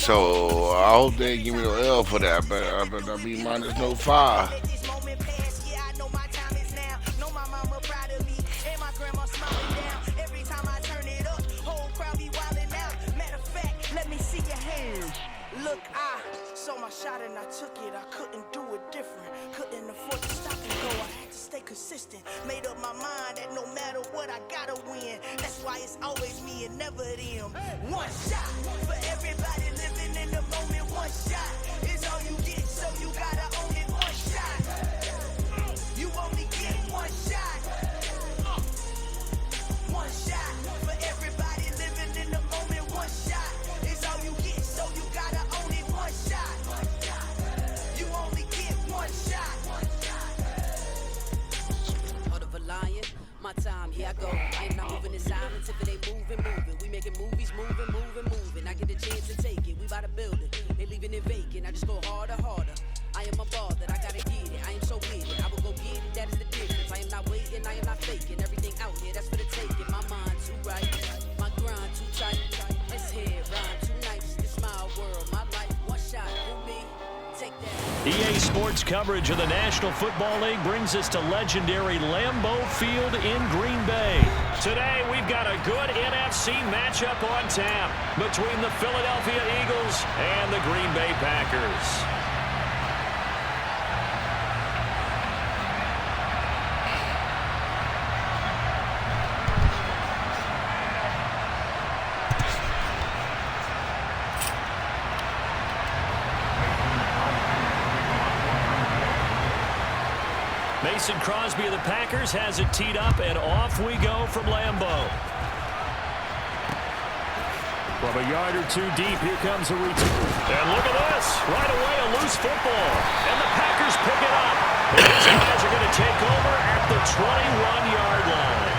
So I hope they give me no L for that, but I better not be minus no five. Look, I saw my shot and I took it. I couldn't do it different. Couldn't afford to stop and go. I had to stay consistent. Made up my mind that no matter what, I gotta win. That's why it's always me and never them. One shot for everybody living in the moment. One shot is all you get, so you gotta own it. One shot. You only get one shot. One shot for everybody living in the moment. One shot is all you get, so you gotta own it. One shot. You only get one shot. Heart of a lion, my time, here I go. I am not moving in silence if it ain't moving. We making movies, moving. I get a chance to take it. We bout to build it. They leaving it vacant. I just go harder. I am a ball that I gotta get it. I am so with it. I will go get it. That is the difference. I am not waiting. I am not faking. Everything out here, that's for the taking. My mind too right. My grind too tight. This head rhyme too nice. This my world, my life. One shot for me. Take that. EA Sports coverage of the National Football League brings us to legendary Lambeau Field in Green Bay. Today, we've got a good NFC matchup on tap between the Philadelphia Eagles and the Green Bay Packers. Mason Crosby of the Packers has it teed up, and off we go from Lambeau. From a yard or two deep, here comes a return. And look at this. Right away, a loose football. And the Packers pick it up. And these guys are going to take over at the 21-yard line.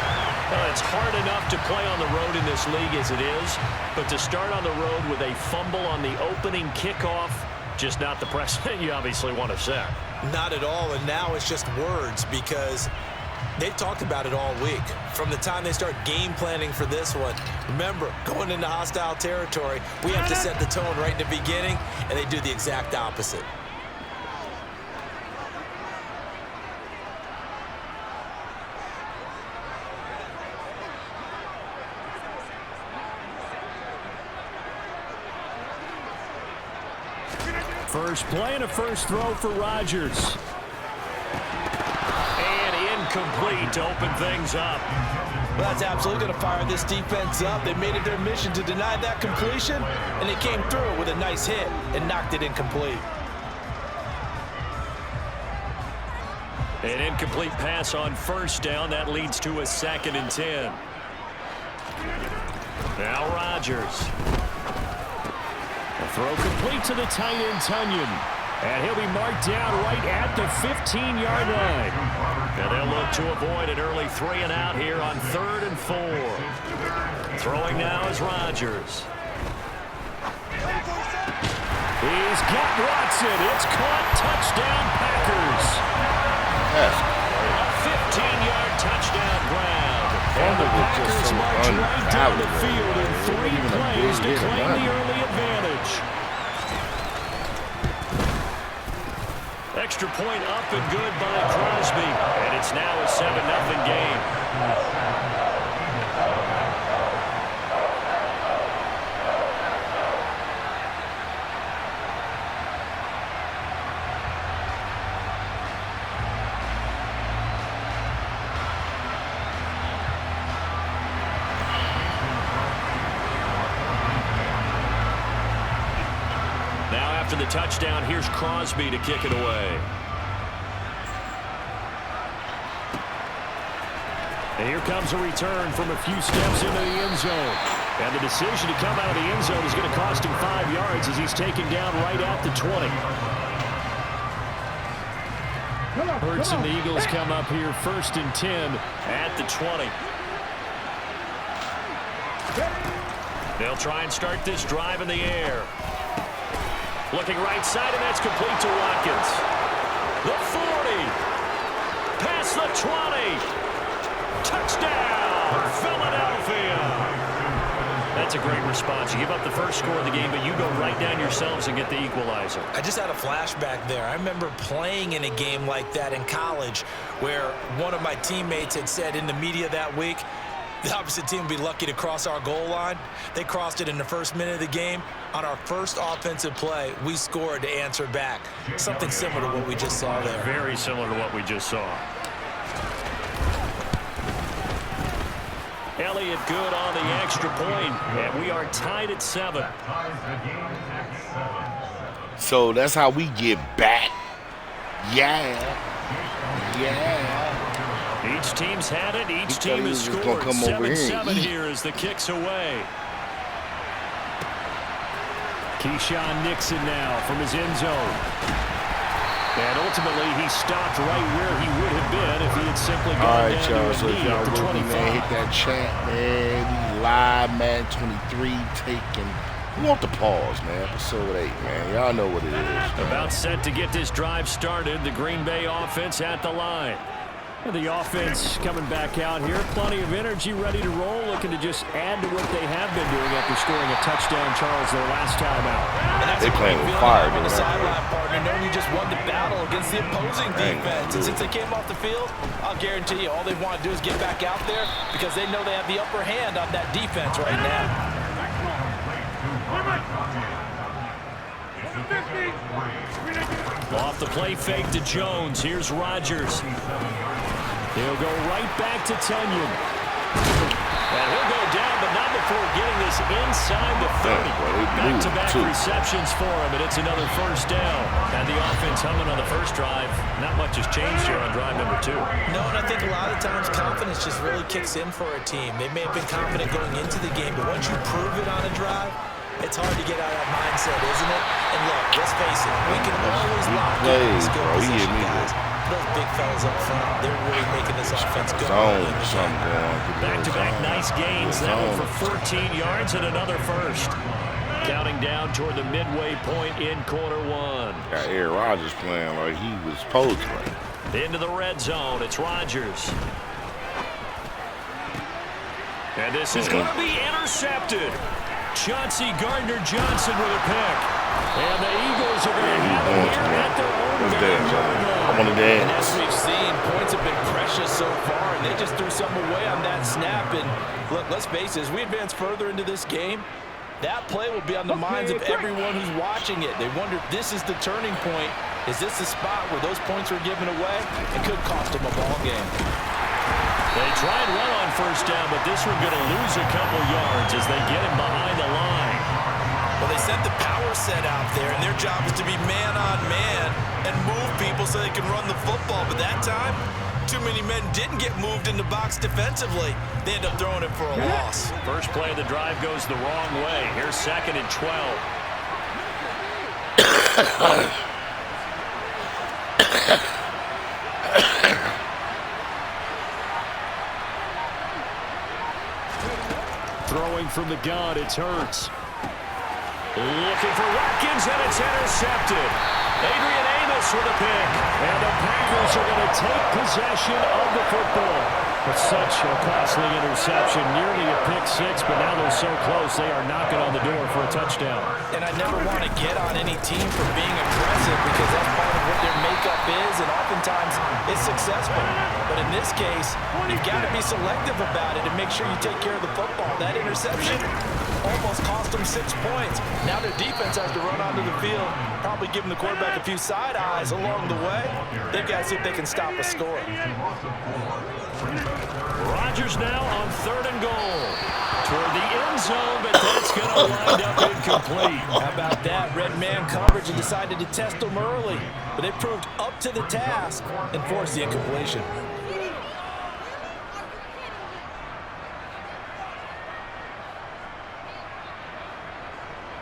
Well, it's hard enough to play on the road in this league as it is, but to start on the road with a fumble on the opening kickoff, just not the precedent you obviously want to set. Not at all, and now it's just words because they've talked about it all week. From the time they start game planning for this one, remember, going into hostile territory, we have to set the tone right in the beginning, and they do the exact opposite. First play and a first throw for Rodgers. And incomplete to open things up. Well, that's absolutely going to fire this defense up. They made it their mission to deny that completion, and they came through with a nice hit and knocked it incomplete. An incomplete pass on first down. That leads to a 2nd and 10. Now Rodgers. A throw complete to the tight end, Tunyon. And he'll be marked down right at the 15-yard line. And they'll look to avoid an early 3 and out here on 3rd and 4. Throwing now is Rodgers. He's got Watson. It's caught. Touchdown, Packers. That's A 15-yard touchdown grab. And the Packers march right down the field in 3 plays to claim the early advantage. Extra point up and good by Crosby. And it's now a 7-0 game. After the touchdown, here's Crosby to kick it away. And here comes a return from a few steps into the end zone. And the decision to come out of the end zone is going to cost him 5 yards as he's taken down right at the 20. Hurts and the Eagles come up here 1st and 10 at the 20. They'll try and start this drive in the air. Looking right side, and that's complete to Watkins. The 40. Past the 20. Touchdown, Philadelphia. That's a great response. You give up the first score of the game, but you go right down yourselves and get the equalizer. I just had a flashback there. I remember playing in a game like that in college where one of my teammates had said in the media that week, the opposite team would be lucky to cross our goal line. They crossed it in the first minute of the game. On our first offensive play, we scored to answer back. Something similar to what we just saw there. Very similar to what we just saw. Elliott good on the extra point, and we are tied at 7. So that's how we get back. Yeah. Each team's had it. Each team has scored. 7-7 here as the kick's away. Keyshawn Nixon now from his end zone. And ultimately, he stopped right where he would have been if he had simply gone down to his knee at the 25. Man, hit that chat, man. We live, man. 23 taking. We want the pause, man. Episode 8, man. Y'all know what it is, man. About set to get this drive started. The Green Bay offense at the line. The offense coming back out here. Plenty of energy, ready to roll, looking to just add to what they have been doing after scoring a touchdown, Charles, their last time out. They playing with fire, man. The sideline partner knowing you just won the battle against the opposing defense. And since they came off the field, I'll guarantee you all they want to do is get back out there because they know they have the upper hand on that defense right now. Off the play fake to Jones. Here's Rodgers. He'll go right back to Tunyon. And he'll go down, but not before getting this inside the 30. Back-to-back receptions for him, and it's another first down. And the offense humming on the first drive. Not much has changed here on drive number 2. No, and I think a lot of times confidence just really kicks in for a team. They may have been confident going into the game, but once you prove it on a drive, it's hard to get out of that mindset, isn't it? And look, let's face it, we can always lock in these skill position guys. Those big fellas up front, they're really making this offense go. Back-to-back nice gains. That one for 14 yards and another first. Counting down toward the midway point in quarter 1. Got Aaron Rodgers playing like he was supposed to play. Into the red zone. It's Rodgers. And this is going to be intercepted. Chauncey Gardner-Johnson with a pick. And the Eagles are going to have it here at their own game. I want to dance. And as we've seen, points have been precious so far, and they just threw something away on that snap. And look, let's face it, as we advance further into this game, that play will be on the minds of everyone who's watching it. They wonder if this is the turning point. Is this the spot where those points were given away? It could cost them a ball game. They try and run on first down, but this one going to lose a couple yards as they get him behind the line. Well, they sent the power set out there, and their job is to be man-on-man and move people so they can run the football. But that time, too many men didn't get moved in the box defensively. They end up throwing it for a loss. First play of the drive goes the wrong way. Here's 2nd and 12. Throwing from the gun, it's Hurts. Looking for Watkins, and it's intercepted. Adrian Amos with a pick. And the Packers are going to take possession of the football. It's such a costly interception, nearly a pick 6, but now they're so close they are knocking on the door for a touchdown. And I never want to get on any team for being aggressive because that's part of what their makeup is, and oftentimes it's successful. But in this case, you've got to be selective about it and make sure you take care of the football. That interception almost cost them 6 points. Now their defense has to run onto the field, probably giving the quarterback a few side eyes along the way. They've got to see if they can stop a score. Rodgers now on 3rd and goal. Toward the end zone, but that's going to wind up incomplete. How about that? Red man coverage and decided to test them early. But they proved up to the task and forced the incompletion.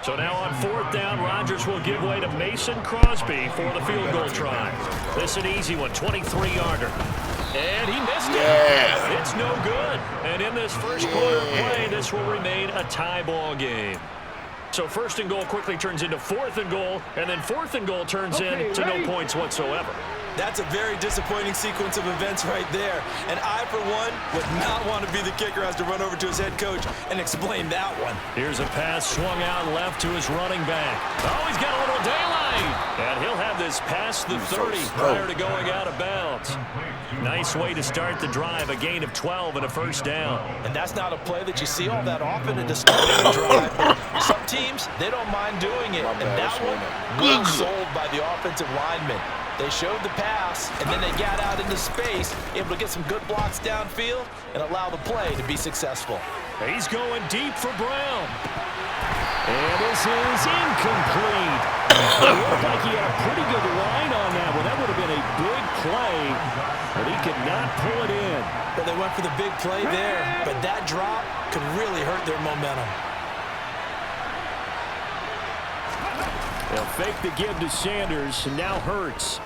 So now on 4th down, Rodgers will give way to Mason Crosby for the field goal try. This an easy one, 23-yarder. And he missed it. It's no good. And in this first quarter play, this will remain a tie ball game. So 1st and goal quickly turns into 4th and goal, and then 4th and goal turns into no points whatsoever. That's a very disappointing sequence of events right there. And I, for one, would not want to be the kicker who has to run over to his head coach and explain that one. Here's a pass swung out left to his running back. Oh, he's got a little daylight. And he'll have this past the 30 prior to going out of bounds. Nice way to start the drive, a gain of 12 and a first down. And that's not a play that you see all that often in the starting drive. Some teams, they don't mind doing it. And that one, well sold by the offensive lineman. They showed the pass, and then they got out into space, able to get some good blocks downfield and allow the play to be successful. He's going deep for Brown. And this is incomplete. It looked like he had a pretty good line on that one. That would have been a big play, but he could not pull it in. Well, they went for the big play there, but that drop could really hurt their momentum. They'll fake the give to Sanders, and now Hurts.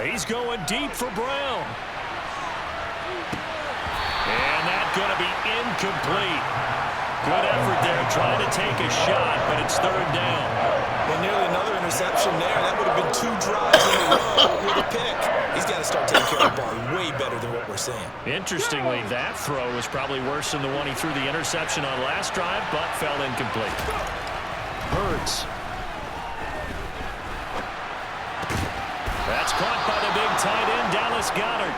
He's going deep for Brown. And that's going to be incomplete. Good effort there, trying to take a shot, but it's third down. Well, nearly another interception there. That would have been 2 drives in a row with a pick. He's got to start taking care of the ball way better than what we're seeing. Interestingly, that throw was probably worse than the one he threw the interception on last drive, but fell incomplete. Hurts. That's caught by the big tight end, Dallas Goedert.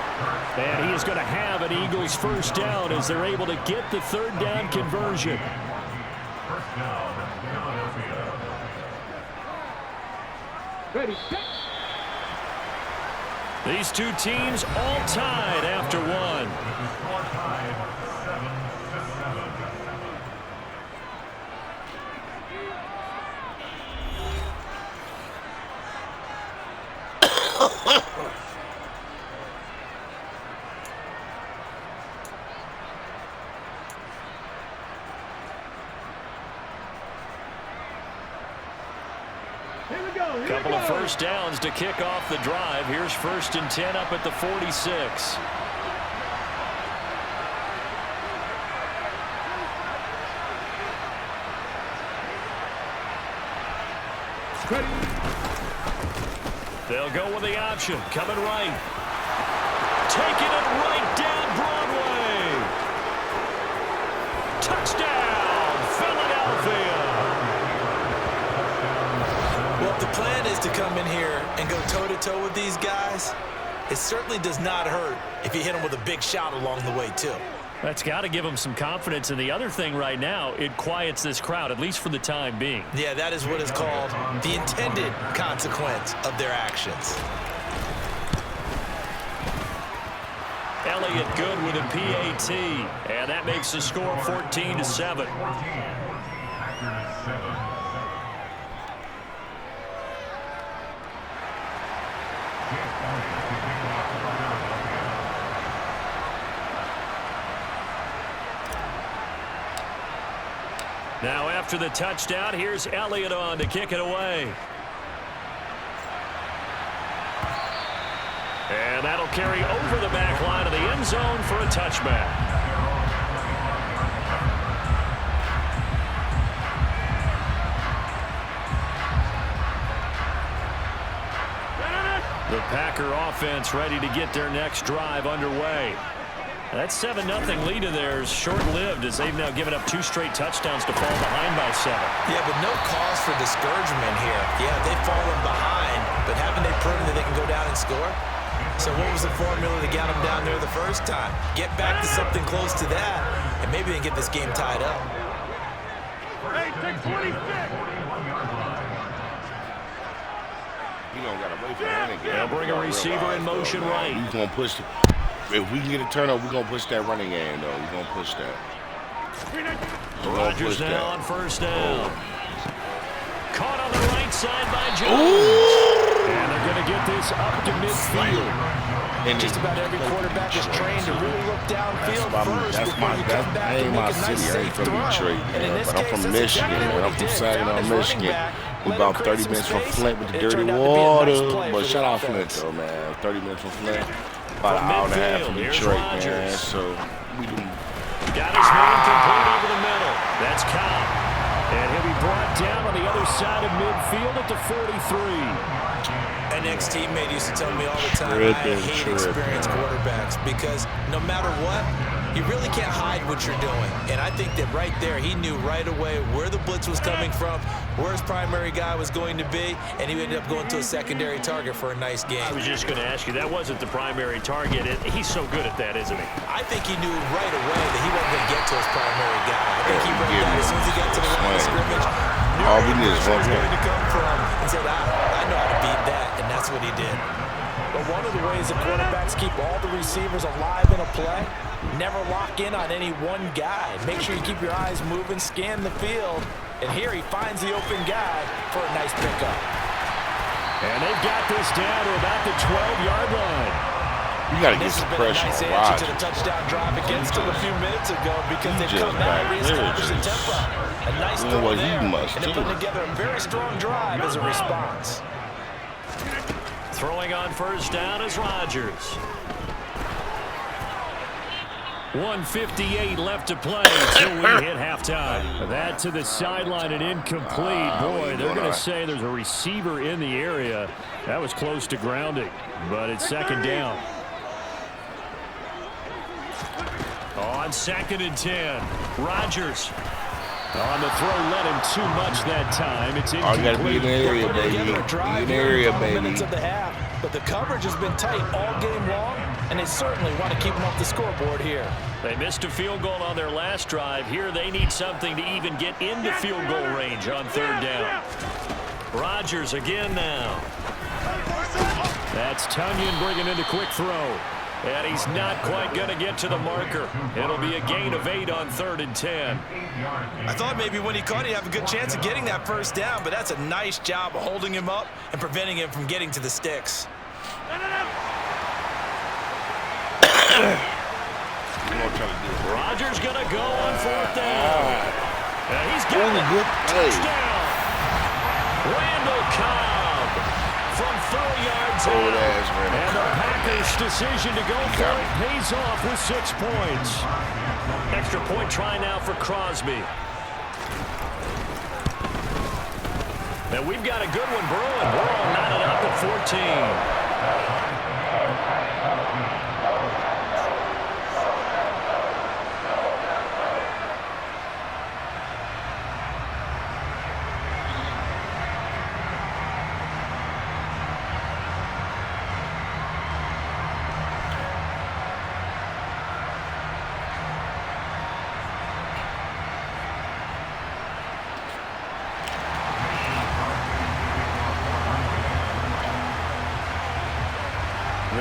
And he is going to have an Eagles first down as they're able to get the third down conversion. These two teams all tied after one. Couple of first downs to kick off the drive. Here's 1st and 10 up at the 46. They'll go with the option. Coming right. Taking it right down Broadway. Touchdown, Philadelphia. Well, if the plan is to come in here and go toe-to-toe with these guys, it certainly does not hurt if you hit them with a big shot along the way, too. That's got to give them some confidence. And the other thing right now, it quiets this crowd, at least for the time being. Yeah, that is what is called the intended consequence of their actions. Elliott good with a PAT, and that makes the score 14-7. Now after the touchdown, here's Elliott on to kick it away. And that'll carry over the back line of the end zone for a touchback. The Packer offense ready to get their next drive underway. That 7-0 lead of theirs short-lived as they've now given up 2 straight touchdowns to fall behind by 7. Yeah, but no cause for discouragement here. Yeah, they've fallen behind, but haven't they proven that they can go down and score? So what was the formula that got them down there the first time? Get back to something close to that, and maybe they can get this game tied up. Hey, take 26. They'll bring a receiver in motion right. He's going to push the... If we can get a turnover, we're going to push that running game, though. We're going to push that. Rodgers now on first down. Caught on the right side by Jones. And they're going to get this up to midfield. And just about every quarterback is trained to really look downfield first before you come back and make a nice safe throw. And in this case, I'm from Michigan, man. I'm from Saginaw, Michigan. We're about 30 minutes from Flint with the dirty water. But shout out Flint, though, man. 30 minutes from Flint. About an hour and a half from Detroit, man. So we do. Got his man complete over the middle. That's Cobb. And he'll be brought down on the other side of midfield at the 43. An ex-teammate used to tell me all the time, I hate experienced quarterbacks because no matter what, you really can't hide what you're doing. And I think that right there, he knew right away where the blitz was coming from, where his primary guy was going to be, and he ended up going to a secondary target for a nice game. I was just going to ask you, that wasn't the primary target. He's so good at that, isn't he? I think he knew right away that he wasn't going to get to his primary guy. I think he read that as soon as he got to the line of scrimmage. All we need is one going to come from and said, I know how to beat that, and that's what he did. But one of the ways the quarterbacks keep all the receivers alive in a play, never lock in on any one guy. Make sure you keep your eyes moving, scan the field, and here he finds the open guy for a nice pickup. And they've got this down to about the 12-yard line. You got to get some pressure Nice on answer Rodgers. to the touchdown drive against him a few minutes ago because they've just come out and reestablished the just- tempo. A nice You know throw what he there, must and they're do. putting together a very strong drive as a response. Throwing on first down is Rodgers. 1:58 left to play until we hit halftime. That to the sideline and incomplete. Boy, they're going to say there's a receiver in the area. That was close to grounding, but it's second down. On 2nd and 10, Rodgers. On the throw, let him too much that time. It's Oh, you got to be in the incomplete. area, baby. Be in the area, baby. Minutes of the half, but the coverage has been tight all game long, and they certainly want to keep them off the scoreboard here. They missed a field goal on their last drive. Here they need something to even get into field goal range on 3rd down. Rodgers again now. That's Tunyon bringing in the quick throw. And he's not quite going to get to the marker. It'll be a gain of 8 on 3rd and 10. I thought maybe when he caught it, he'd have a good chance of getting that first down, but that's a nice job of holding him up and preventing him from getting to the sticks. Rodgers going to go on 4th down. And he's got Ooh, it. good play. Touchdown. Randall Cobb from 4 yards Old out. ass Randall And the Cobb. Packers' decision to go for it pays off with 6 points. Extra point try now for Crosby. And we've got a good one brewing. Burrow knotted up at 14.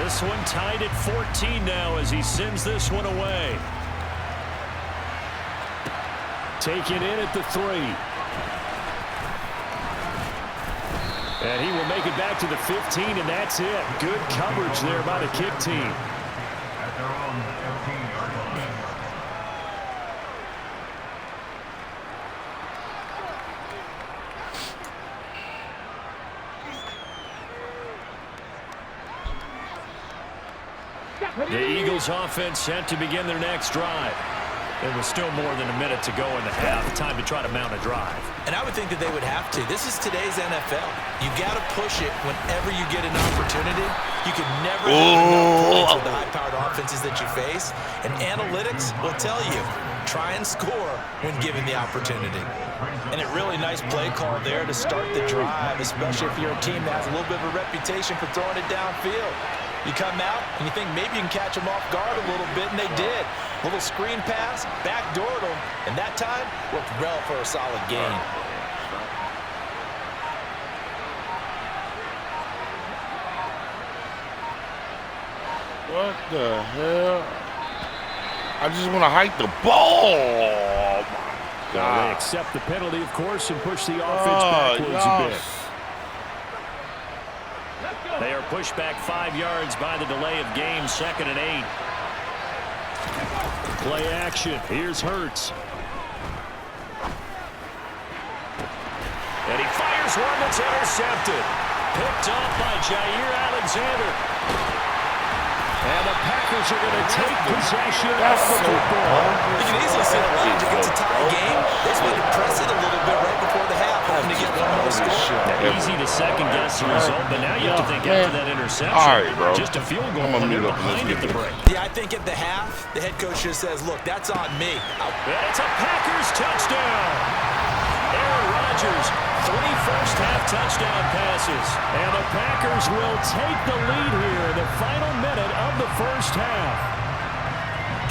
This one tied at 14 now as he sends this one away. Taken in at the 3. And he will make it back to the 15, and that's it. Good coverage there by the kick team. The Eagles offense set to begin their next drive. There was still more than a minute to go in the half. Time to try to mount a drive. And I would think that they would have to. This is today's NFL. You got to push it whenever you get an opportunity. You can never have enough points with the high-powered offenses that you face. And analytics will tell you, try and score when given the opportunity. And a really nice play call there to start the drive, especially if you're a team that has a little bit of a reputation for throwing it downfield. You come out and you think maybe you can catch them off guard a little bit, and they did. Little screen pass, backdoored them, and that time worked well for a solid gain. What the hell? I just want to hike the ball. Oh, my They God. accept the penalty, of course, and push the offense backwards a bit. They are pushed back 5 yards by the delay of game, 2nd and 8. Play action. Here's Hurts. And he fires one that's intercepted. Picked up by Jair Alexander. And the Packers Eagles are going to take possession of the football. You can easily see the logic. It's a tie game. They just wanted to press it a little bit right before the half, hoping to get one more score. Easy to second-guess the result, but now you have to think after that interception. All right, bro. Just a field goal I'm and they're mute up and let's behind get at the this. break. Yeah, I think at the half, the head coach just says, look, that's on me. It's a Packers touchdown. Aaron Rodgers, 3 first-half touchdown passes. And the Packers will take the lead here in the final minute of the first half.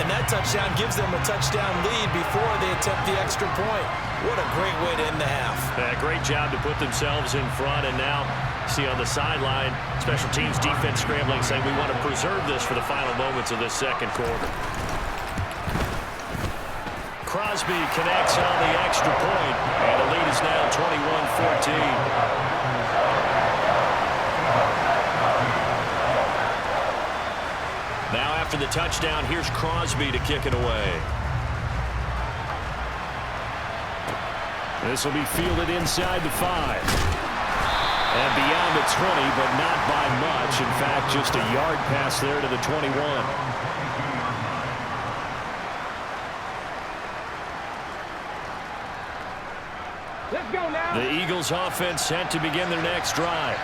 And that touchdown gives them a touchdown lead before they attempt the extra point. What a great way to end the half. Great job to put themselves in front. And now, see on the sideline, special teams defense scrambling, saying we want to preserve this for the final moments of this second quarter. Crosby connects on the extra point, and the lead is now 21-14. Now after the touchdown, here's Crosby to kick it away. This will be fielded inside the 5. And beyond the 20, but not by much. In fact, just a yard pass there to the 21. Let's go now. The Eagles offense set to begin their next drive.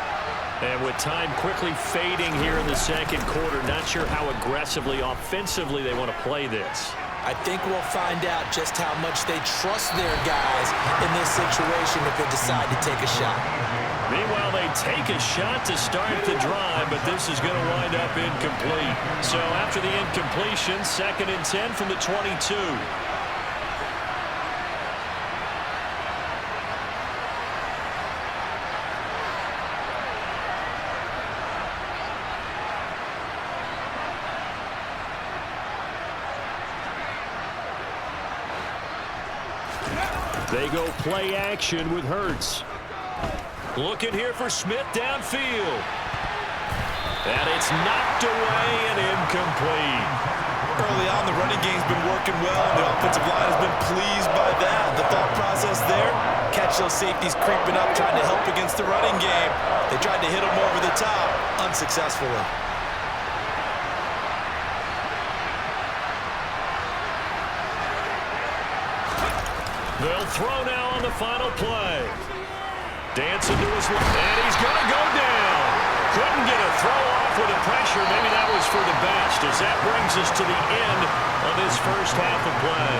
And with time quickly fading here in the second quarter, not sure how aggressively, offensively they want to play this. I think we'll find out just how much they trust their guys in this situation if they decide to take a shot. Meanwhile, they take a shot to start the drive, but this is going to wind up incomplete. So after the incompletion, 2nd and 10 from the 22. They go play action with Hurts. Looking here for Smith downfield. And it's knocked away and incomplete. Early on, the running game's been working well, and the offensive line has been pleased by that. The thought process there, catch those safeties creeping up, trying to help against the running game. They tried to hit them over the top, unsuccessfully. They'll throw now on the final play. Dancing to his left, and he's going to go down. Couldn't get a throw off with the pressure. Maybe that was for the best, as that brings us to the end of this first half of play.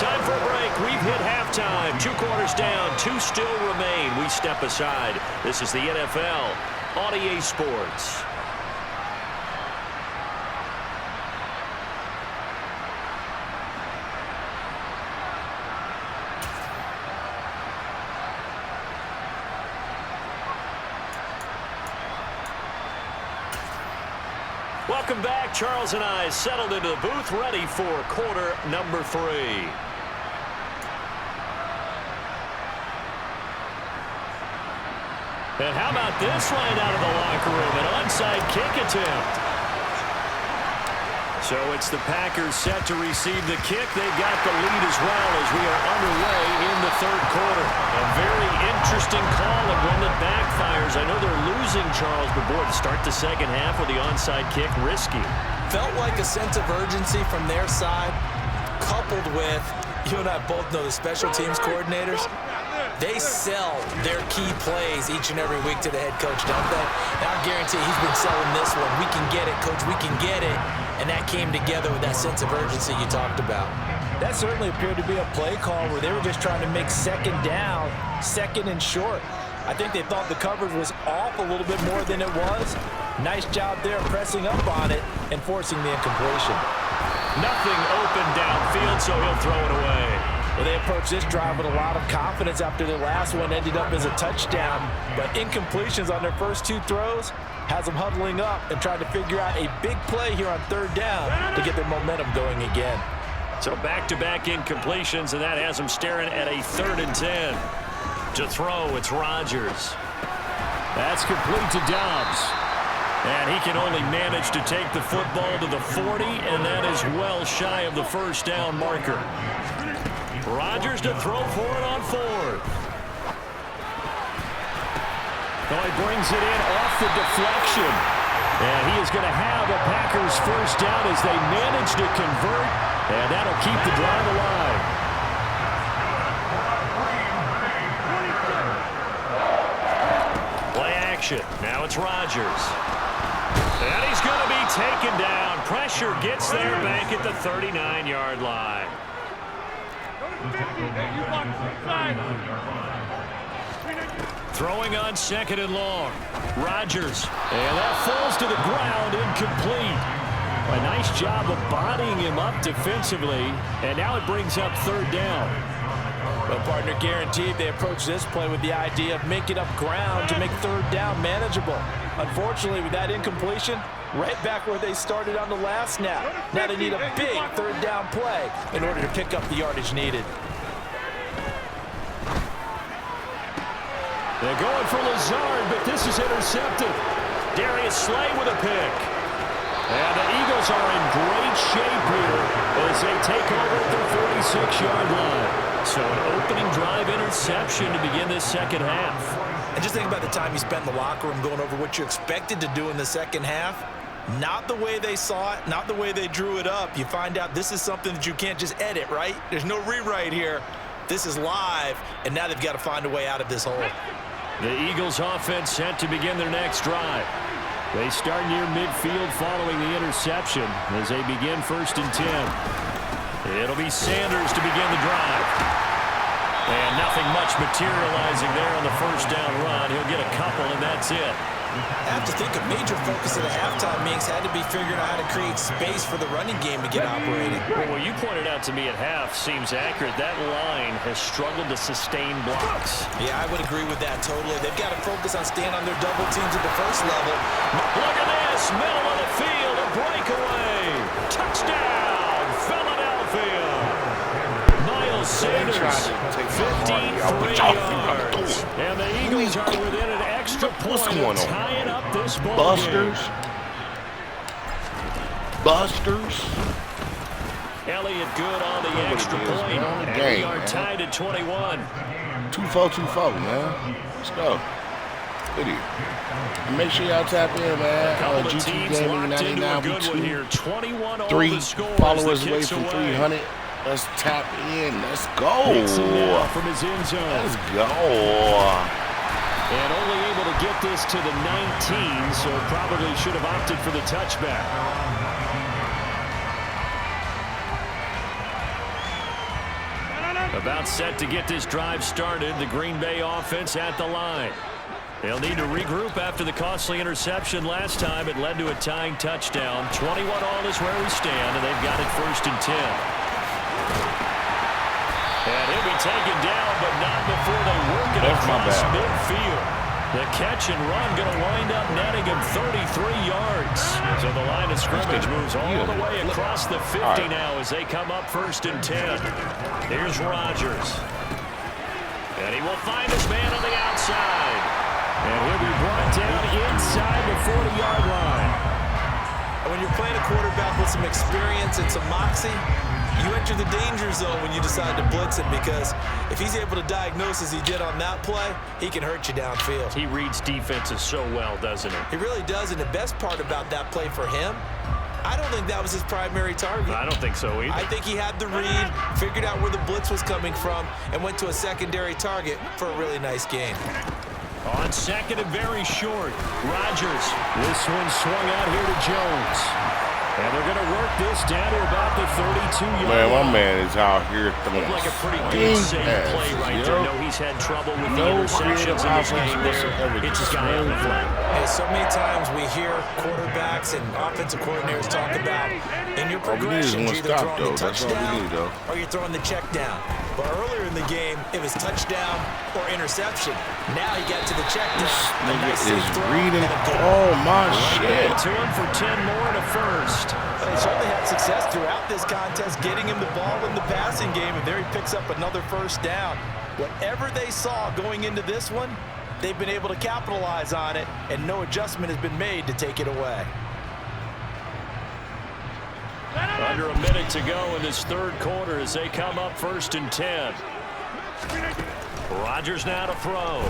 Time for a break. We've hit halftime. 2 quarters down, 2 still remain. We step aside. This is the NFL on EA Sports. Welcome back. Charles and I settled into the booth, ready for quarter number 3. And how about this line out of the locker room? An onside kick attempt. So it's the Packers set to receive the kick. They've got the lead as well as we are underway in the third quarter. A very interesting call and one that backfires. I know they're losing, Charles, but boy, to start the second half with the onside kick, risky. Felt like a sense of urgency from their side, coupled with, you and I both know the special teams coordinators, they sell their key plays each and every week to the head coach, don't they? And I guarantee he's been selling this one. We can get it, coach, we can get it. And that came together with that sense of urgency you talked about. That certainly appeared to be a play call where they were just trying to make second down, second and short. I think they thought the coverage was off a little bit more than it was. Nice job there pressing up on it and forcing the incompletion. Nothing open downfield, so he'll throw it away. Well, they approached this drive with a lot of confidence after their last one ended up as a touchdown. But incompletions on their first 2 throws has them huddling up and trying to figure out a big play here on third down to get their momentum going again. So back-to-back incompletions, and that has them staring at a 3rd and 10. To throw, it's Rodgers. That's complete to Dobbs. And he can only manage to take the football to the 40, and that is well shy of the first down marker. Rodgers to throw for it on 4th. So he brings it in off the deflection. And he is going to have a Packers Packers first down as they manage to convert, and that'll keep the drive alive. Play action. Now it's Rodgers. And he's going to be taken down. Pressure gets there back at the 39-yard line. Throwing on 2nd and long. Rodgers. And that falls to the ground, incomplete. A nice job of bodying him up defensively. And now it brings up 3rd down. Well, partner, guaranteed they approach this play with the idea of making up ground to make 3rd down manageable. Unfortunately, with that incompletion, right back where they started on the last snap. Now they need a big 3rd down play in order to pick up the yardage needed. They're going for Lazard, but this is intercepted. Darius Slay with a pick. And the Eagles are in great shape here as they take over at their 46-yard line. So an opening drive interception to begin this second half. And just think about the time you spent in the locker room going over what you expected to do in the second half. Not the way they saw it, not the way they drew it up. You find out this is something that you can't just edit, right? There's no rewrite here. This is live, and now they've got to find a way out of this hole. The Eagles offense set to begin their next drive. They start near midfield following the interception as they begin 1st and 10. It'll be Sanders to begin the drive. And nothing much materializing there on the 1st down run. He'll get a couple, and that's it. I have to think a major focus of the halftime meetings had to be figuring out how to create space for the running game to get operating. Well, what you pointed out to me at half seems accurate. That line has struggled to sustain blocks. Yeah, I would agree with that totally. They've got to focus on staying on their double teams at the first level. Look at this, middle of the field, a breakaway. Touchdown, Philadelphia. Miles Sanders, 53 yards. And the Eagles are within an extra point of tying up this ball Busters. game. Busters. Elliott good on the extra point. And we are tied at 21. 2-4-2-4, man. Let's go. Video. Make sure y'all tap in, man. Couple of GT teams Gaming locked into a 99. good one here. 21 all 3 the scores. followers The away kicks from away. 300. Let's tap in. Let's go. Mixon now from his end zone. Let's go. And only able to get this to the 19, so probably should have opted for the touchback. About set to get this drive started. The Green Bay offense at the line. They'll need to regroup after the costly interception last time. It led to a tying touchdown. 21 all is where we stand, and they've got it 1st and 10. And he'll be taken down, but not before they work it across midfield. The catch and run going to wind up netting him 33 yards. So the line of scrimmage moves all the way across the 50 now as they come up 1st and 10. Here's Rodgers. And he will find his man on the outside. And he'll be brought down inside the 40-yard line. And when you're playing a quarterback with some experience and some moxie, you enter the danger zone when you decide to blitz him, because if he's able to diagnose as he did on that play, he can hurt you downfield. He reads defenses so well, doesn't he? He really does, and the best part about that play for him, I don't think that was his primary target. I don't think so either. I think he had the read, figured out where the blitz was coming from, and went to a secondary target for a really nice gain. On 2nd and very short, Rodgers. This one swung out here to Jones. And they're going to work this down to about the 32-yard line. Man, my man is out here throwing Looked like a pretty good safe play right there. No, he's had trouble with the interceptions in this game there. It's his guy on the flat. Hey, so many times we hear quarterbacks and offensive coordinators talk about in your progressions, you're either throwing the touchdown or you're throwing the check down. But earlier in the game, it was touchdown or interception. Now he got to the check down. This nigga is reading. Oh, my shit. To him for 10 more and a first. They certainly had success throughout this contest, getting him the ball in the passing game, and there he picks up another 1st down. Whatever they saw going into this one, they've been able to capitalize on it, and no adjustment has been made to take it away. Under a minute to go in this 3rd quarter as they come up 1st and 10. Rodgers now to throw.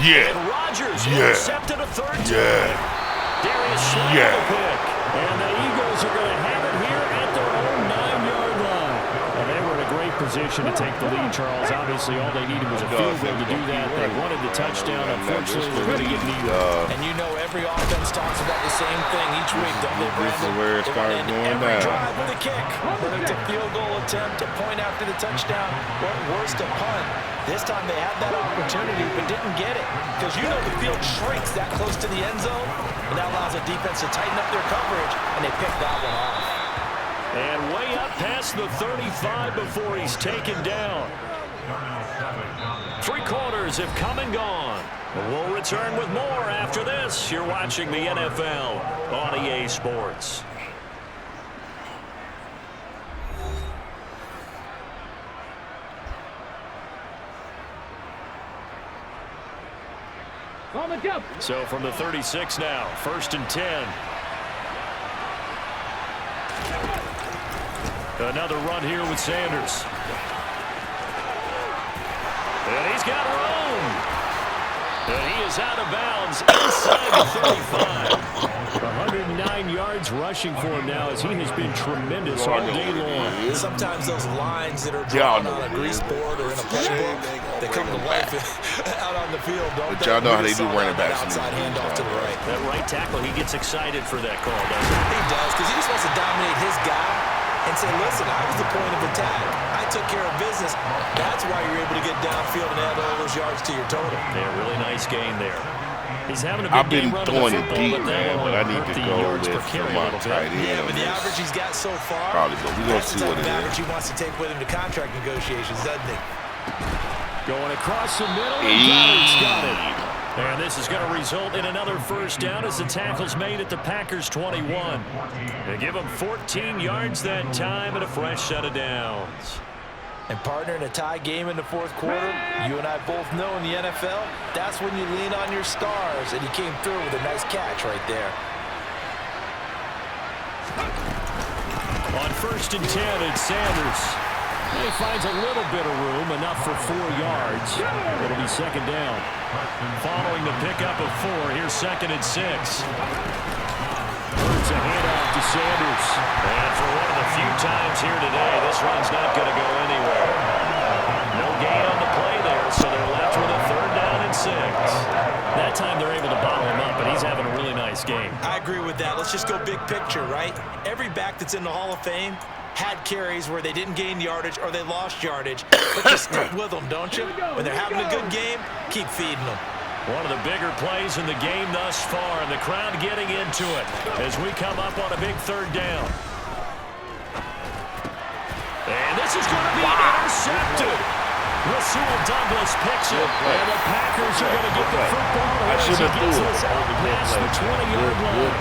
Yeah. And Rodgers Yeah. intercepted a third time. Yeah. Darius Slay Yeah. with a pick. And the Eagles are going to have it here at their own 9-yard line. And they were in a great position to take the lead, Charles. Obviously, all they needed was a field goal to do that. They wanted the touchdown. Unfortunately, they're going to get needed. And you know every offense talks about the same thing each week, don't they, Brandon? This is where it They starts want to going end every down. drive with a kick. Whether it's a field goal attempt, a point after the touchdown, or worse, a punt. This time they had that opportunity but didn't get it. Because you know the field shrinks that close to the end zone, and that allows the defense to tighten up their coverage, and they pick that one off. And way up past the 35 before he's taken down. 3 quarters have come and gone. We'll return with more after this. You're watching the NFL on EA Sports. On the jump. So from the 36 now, 1st and 10. Another run here with Sanders. And he's got room. And he is out of bounds inside the 35. 109 yards rushing for him now as he has been tremendous all day long. Sometimes those lines that are drawn on a grease board or in a playbook, they come to life out on the field, don't But they? y'all know how We they just do saw running that backs. outside handoff to the right. That right tackle, he gets excited for that call, doesn't he? He does, because he just wants to dominate his guy and say, listen, I was the point of attack. I took care of business. That's why you're able to get downfield and add all those yards to your total. Yeah, really nice gain there. He's having a big I've been game running throwing the it football, deep, but that man, will but I hurt need to the go yards with per carry a my little bit. tight end. Yeah, but the average he's got so far, Probably, but we're going to that's see the what type it of average is. he wants to take with him to contract negotiations, doesn't he? Going across the middle, and Goddard's got it. And this is going to result in another first down as the tackle's made at the Packers' 21. They give them 14 yards that time and a fresh set of downs. And partner, in a tie game in the 4th quarter, you and I both know in the NFL, that's when you lean on your stars, and he came through with a nice catch right there. On 1st and 10, it's Sanders. And he finds a little bit of room, enough for 4 yards. It'll be 2nd down. Following the pickup of 4, here's 2nd and 6. It's a handoff to Sanders. And for one of the few times here today, this run's not going to go anywhere. No gain on the play there, so they're left with a 3rd down and 6. That time they're able to bottle him up, but he's having a really nice game. I agree with that. Let's just go big picture, right? Every back that's in the Hall of Fame had carries where they didn't gain yardage or they lost yardage, but you stick with them, don't you? When they're having a good game, keep feeding them. One of the bigger plays in the game thus far, and the crowd getting into it as we come up on a big 3rd down. And this is going to be intercepted. Rasul Douglas picks it, and the Packers are going to get the football as he gets this out past the 20-yard line.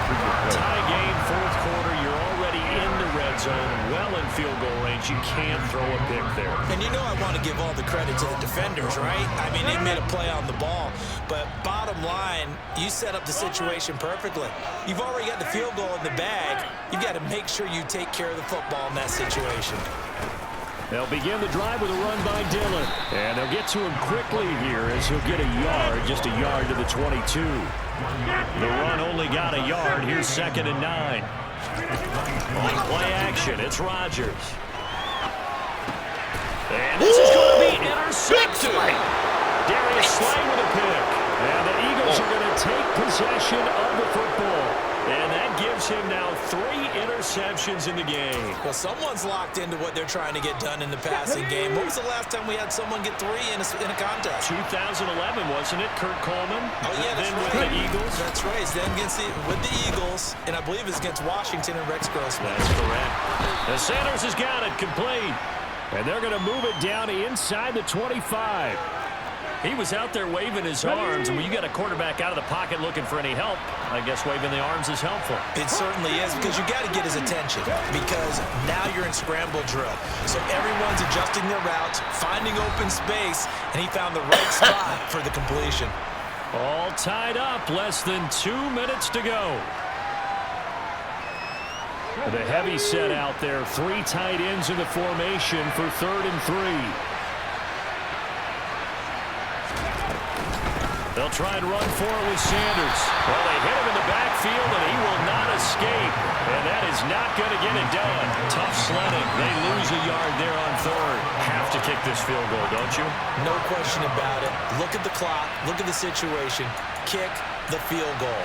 Tie game, 4th quarter. You're already in the red zone, well in field goal range. You can't throw a pick there. And you know I want to give all the credit to the defenders, right? I mean, they made a play on the ball. But bottom line, you set up the situation perfectly. You've already got the field goal in the bag. You've got to make sure you take care of the football in that situation. They'll begin the drive with a run by Dillon. And they'll get to him quickly here as he'll get a yard, just a yard to the 22. The run only got a yard. Here's 2nd and 9. On play action, it's Rodgers. And this is going to be intercepted. Darius Slay with a pick. And the Eagles are going to take possession of the football. And that gives him now 3 interceptions in the game. Well, someone's locked into what they're trying to get done in the passing game. When was the last time we had someone get 3 in a contest? 2011, wasn't it? Kurt Coleman. Oh, yeah, that's then right. with the Eagles. That's right. It's then with the Eagles, and I believe it's against Washington and Rex Grossman. That's correct. The Sanders has got it complete. And they're going to move it down inside the 25. He was out there waving his arms, and when you got a quarterback out of the pocket looking for any help, I guess waving the arms is helpful. It certainly is, because you got to get his attention, because now you're in scramble drill. So everyone's adjusting their routes, finding open space, and he found the right spot for the completion. All tied up, less than 2 minutes to go. The heavy set out there, 3 tight ends in the formation for 3rd and 3. They'll try and run for it with Sanders. Well, they hit him in the backfield, and he will not escape. And that is not going to get it done. Tough sledding. They lose a yard there on third. Have to kick this field goal, don't you? No question about it. Look at the clock. Look at the situation. Kick the field goal.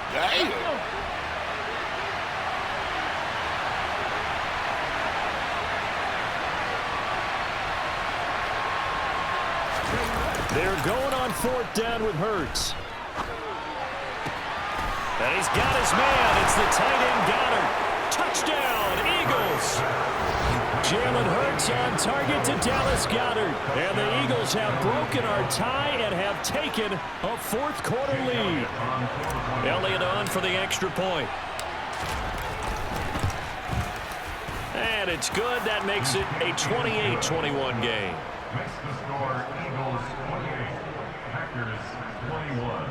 Damn. They're going on fourth down with Hurts. And he's got his man. It's the tight end Goddard. Touchdown, Eagles. Jalen Hurts on target to Dallas Goddard. And the Eagles have broken our tie and have taken a fourth quarter lead. Elliott on for the extra point. And it's good. That makes it a 28-21 game. Makes the score Eagles 28, Packers 21.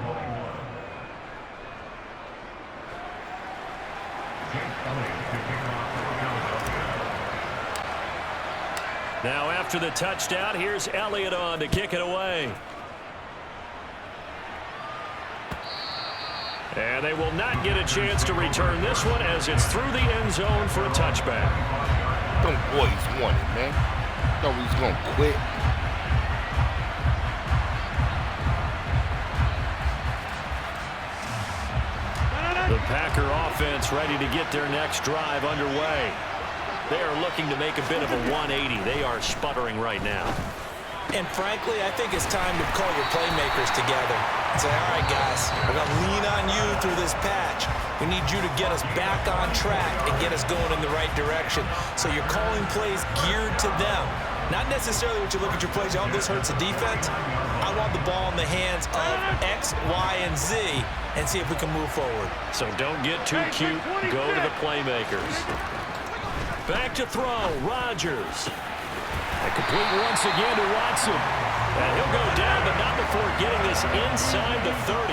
Now after the touchdown, here's Elliott on to kick it away. And they will not get a chance to return this one as it's through the end zone for a touchback. Them boys want it, man. Thought we was going to quit. The Packer offense ready to get their next drive underway. They are looking to make a bit of a 180. They are sputtering right now. And frankly, I think it's time to call your playmakers together and say, all right, guys, we're going to lean on you through this patch. We need you to get us back on track and get us going in the right direction. So you're calling plays geared to them. Not necessarily what you look at your plays, oh, this hurts the defense. I want the ball in the hands of X, Y, and Z and see if we can move forward. So don't get too cute. Go to the playmakers. Back to throw, Rodgers. And complete once again to Watson. And he'll go down, but not before getting this inside the 30.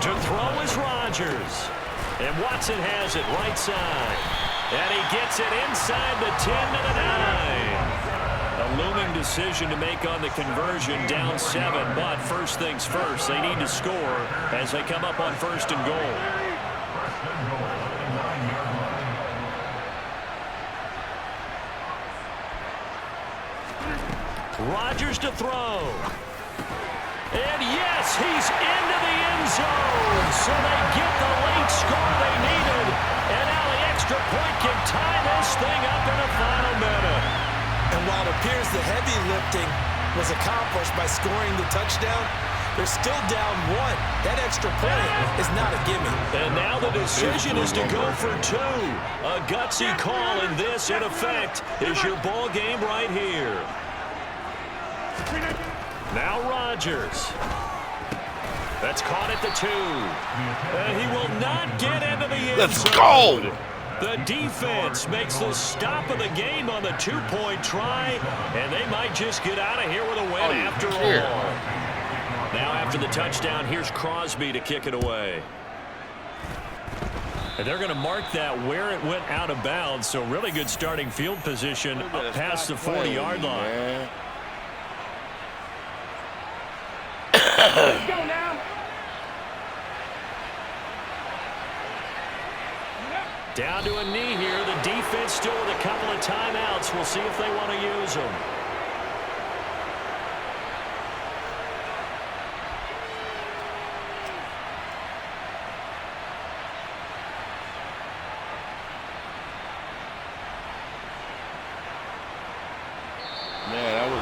To throw is Rodgers. And Watson has it right side. And he gets it inside the 10 to the 9. A looming decision to make on the conversion, down 7. But first things first, they need to score as they come up on first and goal. Rodgers to throw. And yes, he's into the end zone. So they get the late score they needed. And now the extra point can tie this thing up in the final minute. And while it appears the heavy lifting was accomplished by scoring the touchdown, they're still down 1. That extra point is not a gimme. And now the decision is to go for 2. A gutsy call, and this, in effect, is your ball game right here. Now Rodgers. That's caught at the 2. And he will not get into the end zone. Let's go! The defense makes the stop of the game on the 2-point try, and they might just get out of here with a win after all. Now after the touchdown, here's Crosby to kick it away. And they're going to mark that where it went out of bounds, so really good starting field position up past the 40-yard line. Let's go now. Down to a knee here. The defense still with a couple of timeouts. We'll see if they want to use them.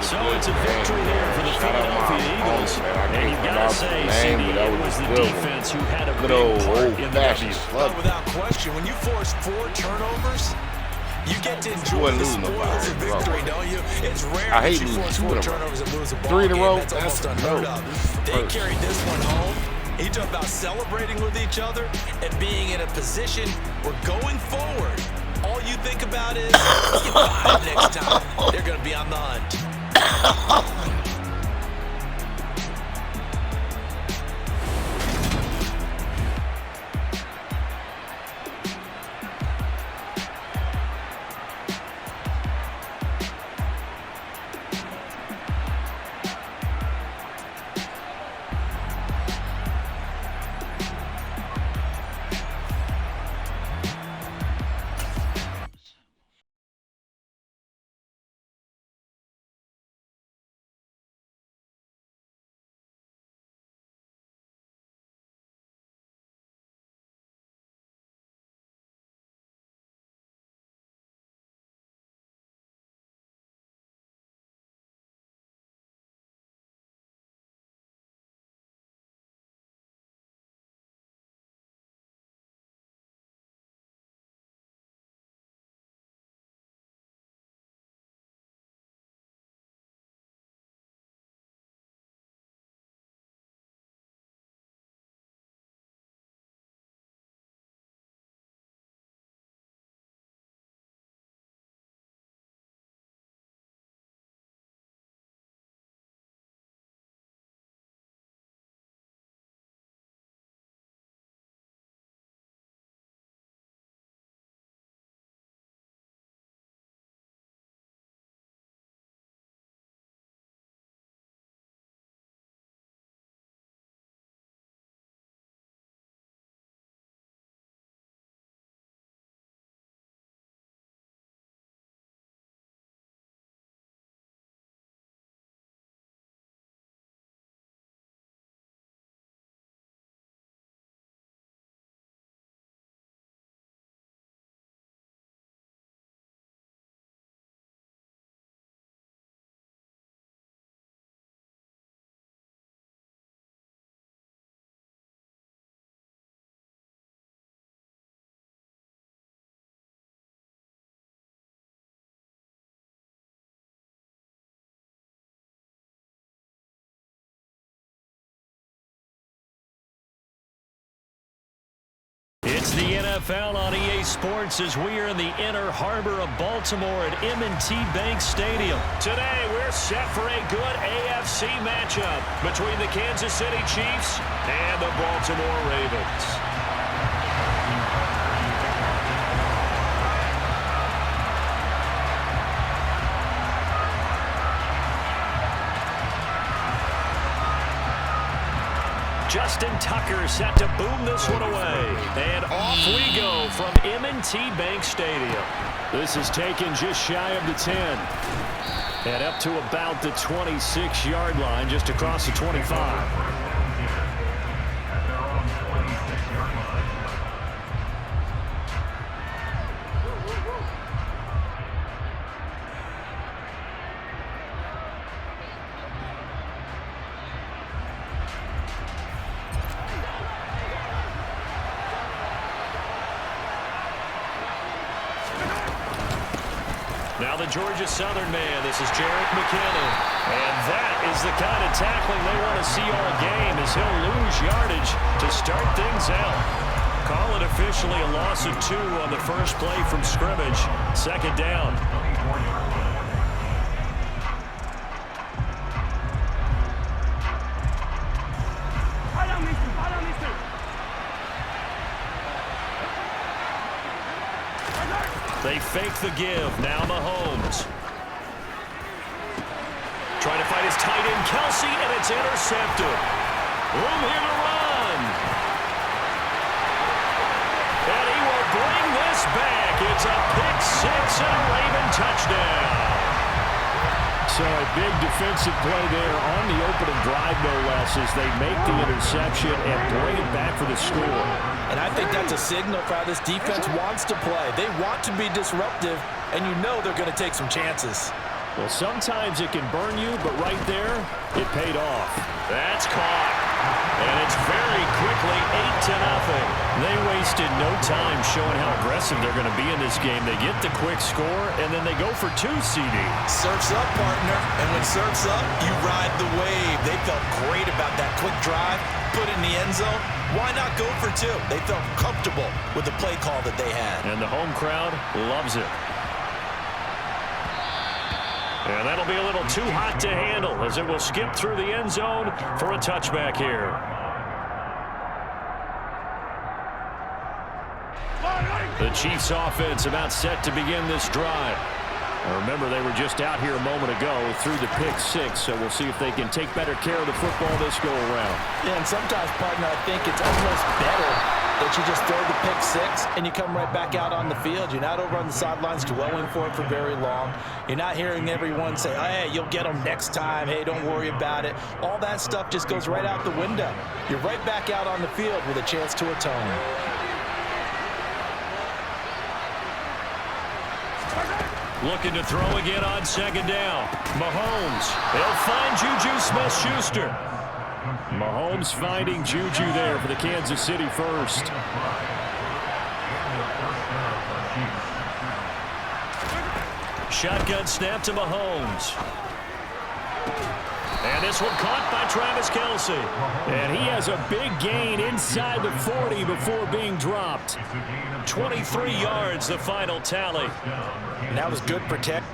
So it's a victory there for the Philadelphia Eagles. And you've got to say, CD, it was the defense who had a big part in the W. Well, without question, when you force 4 turnovers, you get to enjoy the spoils of victory, don't you? It's rare that you force 4 turnovers and lose a ball 3 in a row. That's almost unheard of. They carried this one home. You talk about celebrating with each other and being in a position where going forward, all you think about is, get 5 next time. They're going to be on the hunt. NFL on EA Sports as we are in the inner harbor of Baltimore at M&T Bank Stadium. Today, we're set for a good AFC matchup between the Kansas City Chiefs and the Baltimore Ravens. Justin Tucker set to boom this one away. And off we go from M&T Bank Stadium. This is taken just shy of the 10. And up to about the 26-yard line, just across the 25. Now the Georgia Southern man, this is Jerick McKinnon. And that is the kind of tackling they want to see all game as he'll lose yardage to start things out. Call it officially a loss of 2 on the first play from scrimmage. Second down. They fake the give. Now Mahomes. Trying to fight his tight end, Kelsey, and it's intercepted. Room here to run. And he will bring this back. It's a pick 6 and a Raven touchdown. So a big defensive play there on the opening drive, no less, as they make the interception and bring it back for the score. And I think that's a signal for how this defense wants to play. They want to be disruptive, and you know they're going to take some chances. Well, sometimes it can burn you, but right there, it paid off. That's caught. And it's very quickly 8-0. They wasted no time showing how aggressive they're going to be in this game. They get the quick score, and then they go for 2, CD. Surf's up, partner. And when surf's up, you ride the wave. They felt great about that quick drive, put it in the end zone. Why not go for 2? They felt comfortable with the play call that they had. And the home crowd loves it. And that'll be a little too hot to handle as it will skip through the end zone for a touchback here. The Chiefs offense about set to begin this drive. Now remember, they were just out here a moment ago through the pick 6, so we'll see if they can take better care of the football this go around. Yeah, and sometimes, partner, I think it's almost better that you just throw the pick 6 and you come right back out on the field. You're not over on the sidelines dwelling for it for very long. You're not hearing everyone say, hey, you'll get them next time. Hey, don't worry about it. All that stuff just goes right out the window. You're right back out on the field with a chance to atone. Looking to throw again on second down. Mahomes. They'll find Juju Smith-Schuster. Mahomes finding Juju there for the Kansas City first. Shotgun snap to Mahomes. And this one caught by Travis Kelce. And he has a big gain inside the 40 before being dropped. 23 yards, the final tally. And that was good protect.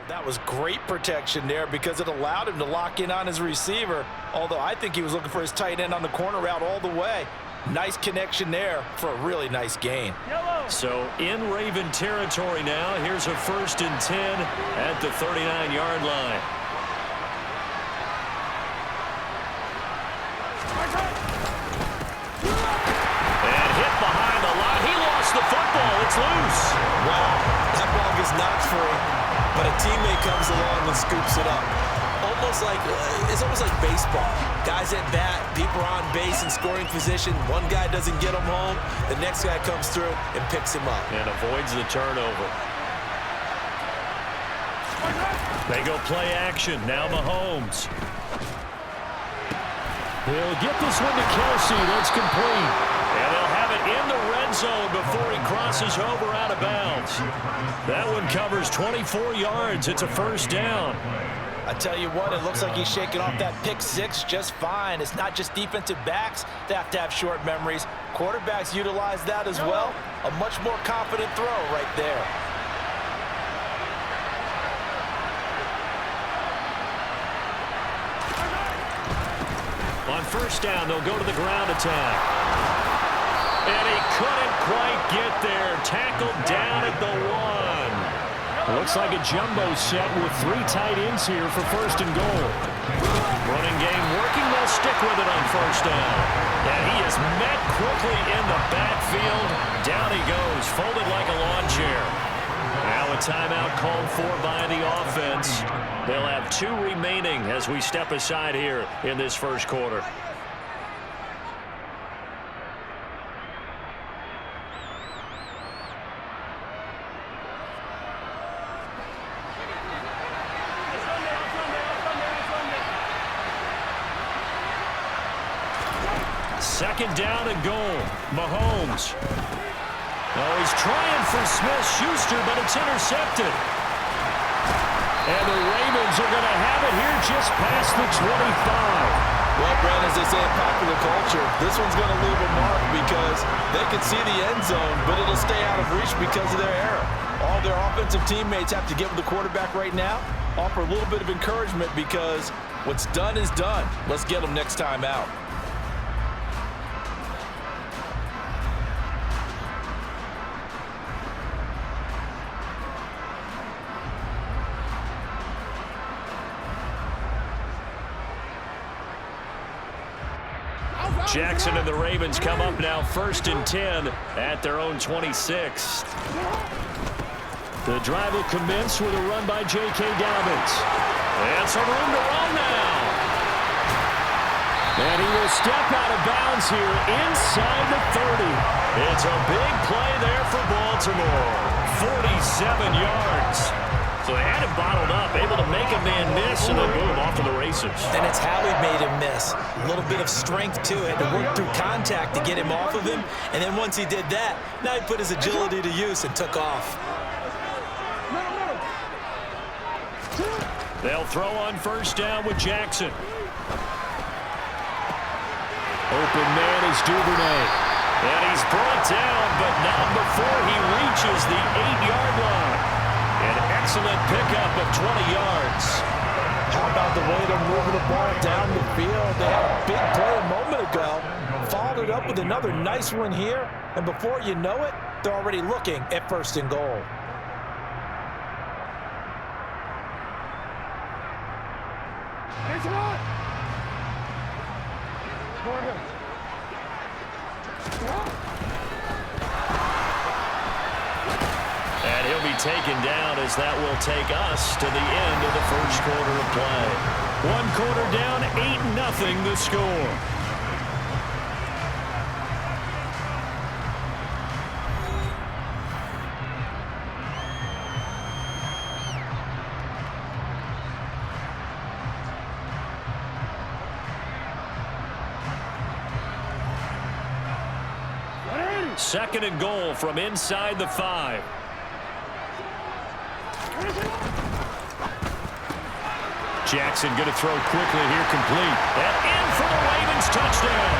That was great protection there because it allowed him to lock in on his receiver, although I think he was looking for his tight end on the corner route all the way. Nice connection there for a really nice gain. So in Raven territory now, here's a 1st and 10 at the 39-yard line. And hit behind the line. He lost the football. It's loose. Wow, that ball gets knocked free, but a teammate comes along and scoops it up. It's almost like baseball. Guys at bat, people are on base in scoring position. One guy doesn't get him home. The next guy comes through and picks him up. And avoids the turnover. They go play action. Now Mahomes. He'll get this one to Kelsey. That's complete. And they'll have it in the red zone before he crosses over out of bounds. That one covers 24 yards. It's a 1st down. I tell you what, it looks like he's shaking off that pick 6 just fine. It's not just defensive backs that have to have short memories. Quarterbacks utilize that as well. A much more confident throw right there. On 1st down, they'll go to the ground attack. And he couldn't quite get there. Tackled down at the 1. Looks like a jumbo set with 3 tight ends here for 1st and goal. Running game working. They'll stick with it on 1st down. And he is met quickly in the backfield. Down he goes, folded like a lawn chair. Now a timeout called for by the offense. They'll have 2 remaining as we step aside here in this 1st quarter. Second down and goal. Mahomes. Oh, he's trying for Smith-Schuster, but it's intercepted. And the Ravens are going to have it here just past the 25. Well, Brent, as they say in popular culture, this one's going to leave a mark because they can see the end zone, but it'll stay out of reach because of their error. All their offensive teammates have to get with the quarterback right now, offer a little bit of encouragement because what's done is done. Let's get them next time out. Jackson and the Ravens come up now 1st and 10 at their own 26. The drive will commence with a run by J.K. Dobbins. And some room to run now. And he will step out of bounds here inside the 30. It's a big play there for Baltimore. 47 yards. So they had him bottled up, able to make a man miss, and then boom, off to the races. And it's how he made him miss. A little bit of strength to it, to work through contact to get him off of him. And then once he did that, now he put his agility to use and took off. They'll throw on 1st down with Jackson. Open man is Duvernay. And he's brought down, but not before he reaches the 8-yard line. An excellent pickup of 20 yards. How about the way they're moving the ball down the field? They had a big play a moment ago. Followed it up with another nice one here. And before you know it, they're already looking at 1st and goal. It's on. And he'll be taken down as that will take us to the end of the 1st quarter of play. 1 quarter down, 8-0 the score. Second and goal from inside the 5. Jackson going to throw quickly here, complete. And in for the Ravens touchdown.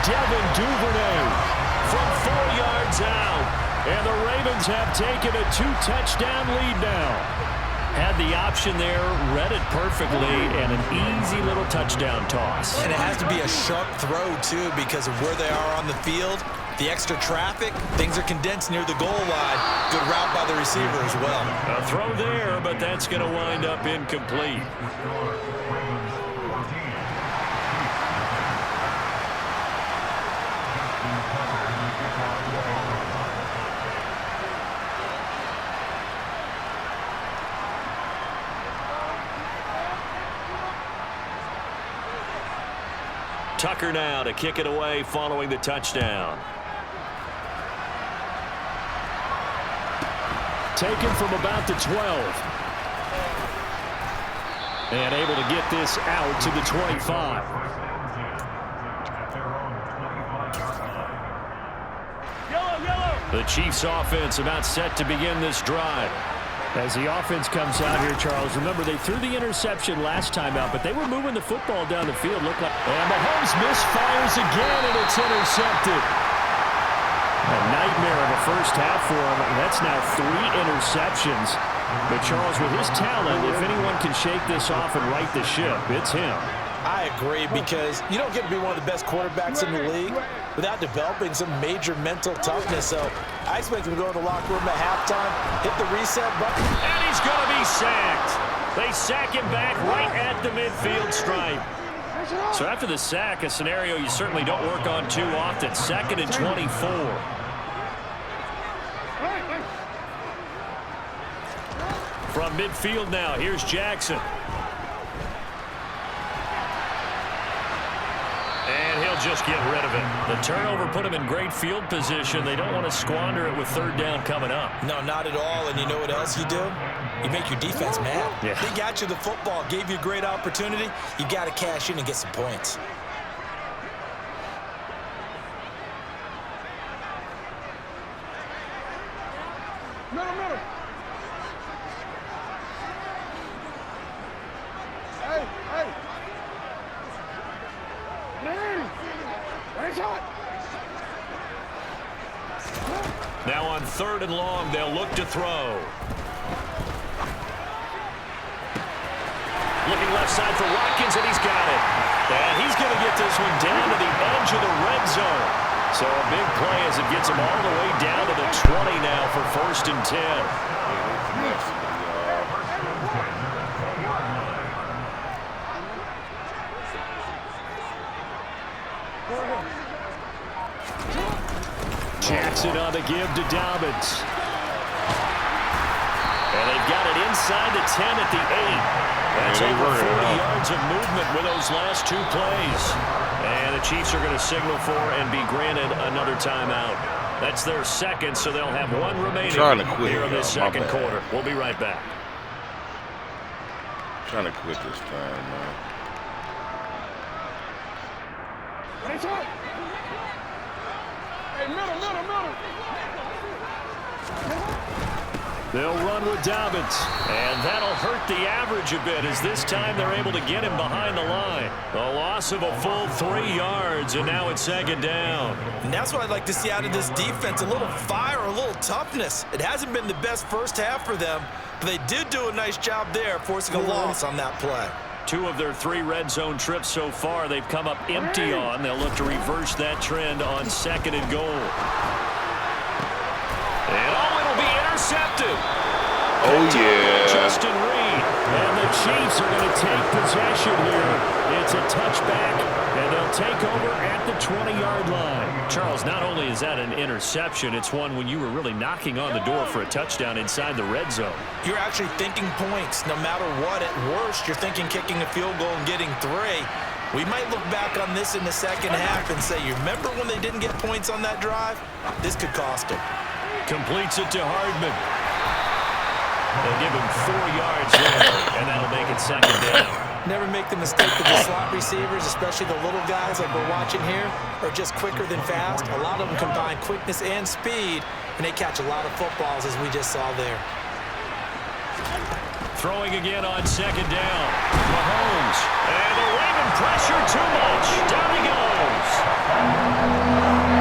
Devin Duvernay from 4 yards out. And the Ravens have taken a 2-touchdown lead now. Had the option there, read it perfectly, and an easy little touchdown toss. And it has to be a sharp throw, too, because of where they are on the field. The extra traffic, things are condensed near the goal line. Good route by the receiver as well. A throw there, but that's going to wind up incomplete. Tucker now to kick it away following the touchdown. Taken from about the 12. And able to get this out to the 25. The Chiefs offense about set to begin this drive. As the offense comes out here, Charles, remember they threw the interception last time out, but they were moving the football down the field. Looked like, and Mahomes misfires again, and it's intercepted. A nightmare of a first half for him. That's now 3 interceptions. But Charles, with his talent, if anyone can shake this off and right the ship, it's him. I agree, because you don't get to be one of the best quarterbacks in the league without developing some major mental toughness. So I expect him to go to the locker room at halftime, hit the reset button. And he's going to be sacked. They sack him back right at the midfield stripe. So after the sack, a scenario you certainly don't work on too often. 2nd and 24. From midfield now, here's Jackson. And he'll just get rid of it. The turnover put him in great field position. They don't want to squander it with 3rd down coming up. No, not at all. And you know what else you do? You make your defense mad. Yeah. They got you the football, gave you a great opportunity. You got to cash in and get some points. Middle. Hey. Now on 3rd and long, they'll look to throw. Looking left side for Watkins, and he's got it. And he's going to get this one down to the edge of the red zone. So a big play as it gets him all the way down to the 20 now for 1st and 10. Jackson on the give to Dobbins. And they've got it inside the 10 at the 8. That's over 40 yards of movement with those last 2 plays. And the Chiefs are going to signal for and be granted another timeout. That's their 2nd, so they'll have 1 remaining here in this 2nd quarter. We'll be right back. Trying to quit this time, man. Hey, middle. They'll run with Dobbins, and that'll hurt the average a bit as this time they're able to get him behind the line. A loss of a full 3 yards, and now it's 2nd down. And that's what I'd like to see out of this defense, a little fire, a little toughness. It hasn't been the best first half for them, but they did do a nice job there, forcing a loss on that play. 2 of their 3 red zone trips so far they've come up empty on. They'll look to reverse that trend on 2nd and goal. And it'll be intercepted. Oh, yeah. Justin Reed. And the Chiefs are going to take possession here. It's a touchback, and they'll take over at the 20-yard line. Charles, not only is that an interception, it's one when you were really knocking on the door for a touchdown inside the red zone. You're actually thinking points. No matter what, at worst, you're thinking kicking a field goal and getting 3. We might look back on this in the 2nd half and say, you remember when they didn't get points on that drive? This could cost them. Completes it to Hardman. They'll give him 4 yards there, and that'll make it 2nd down. Never make the mistake that the slot receivers, especially the little guys like we're watching here, are just quicker than fast. A lot of them combine quickness and speed, and they catch a lot of footballs, as we just saw there. Throwing again on 2nd down. Mahomes. And the Raven pressure too much. Down he goes.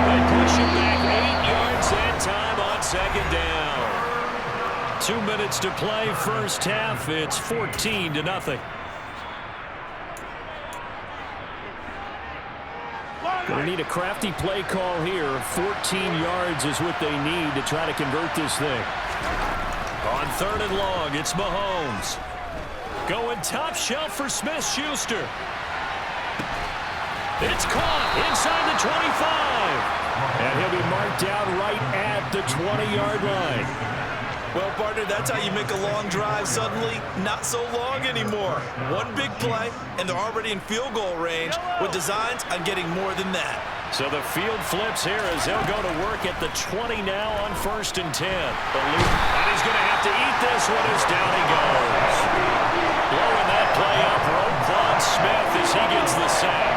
They push him back 8 yards that time on 2nd 2 minutes to play first half. It's 14-0. Going to need a crafty play call here. 14 yards is what they need to try to convert this thing. On 3rd and long, it's Mahomes. Going top shelf for Smith-Schuster. It's caught inside the 25. And he'll be marked out right at the 20-yard line. Well, partner, that's how you make a long drive suddenly not so long anymore. One big play, and they're already in field goal range with designs on getting more than that. So the field flips here as they'll go to work at the 20 now on 1st and 10. And he's going to have to eat this one as down he goes. Blowing that play up, Roquan Smith as he gets the sack.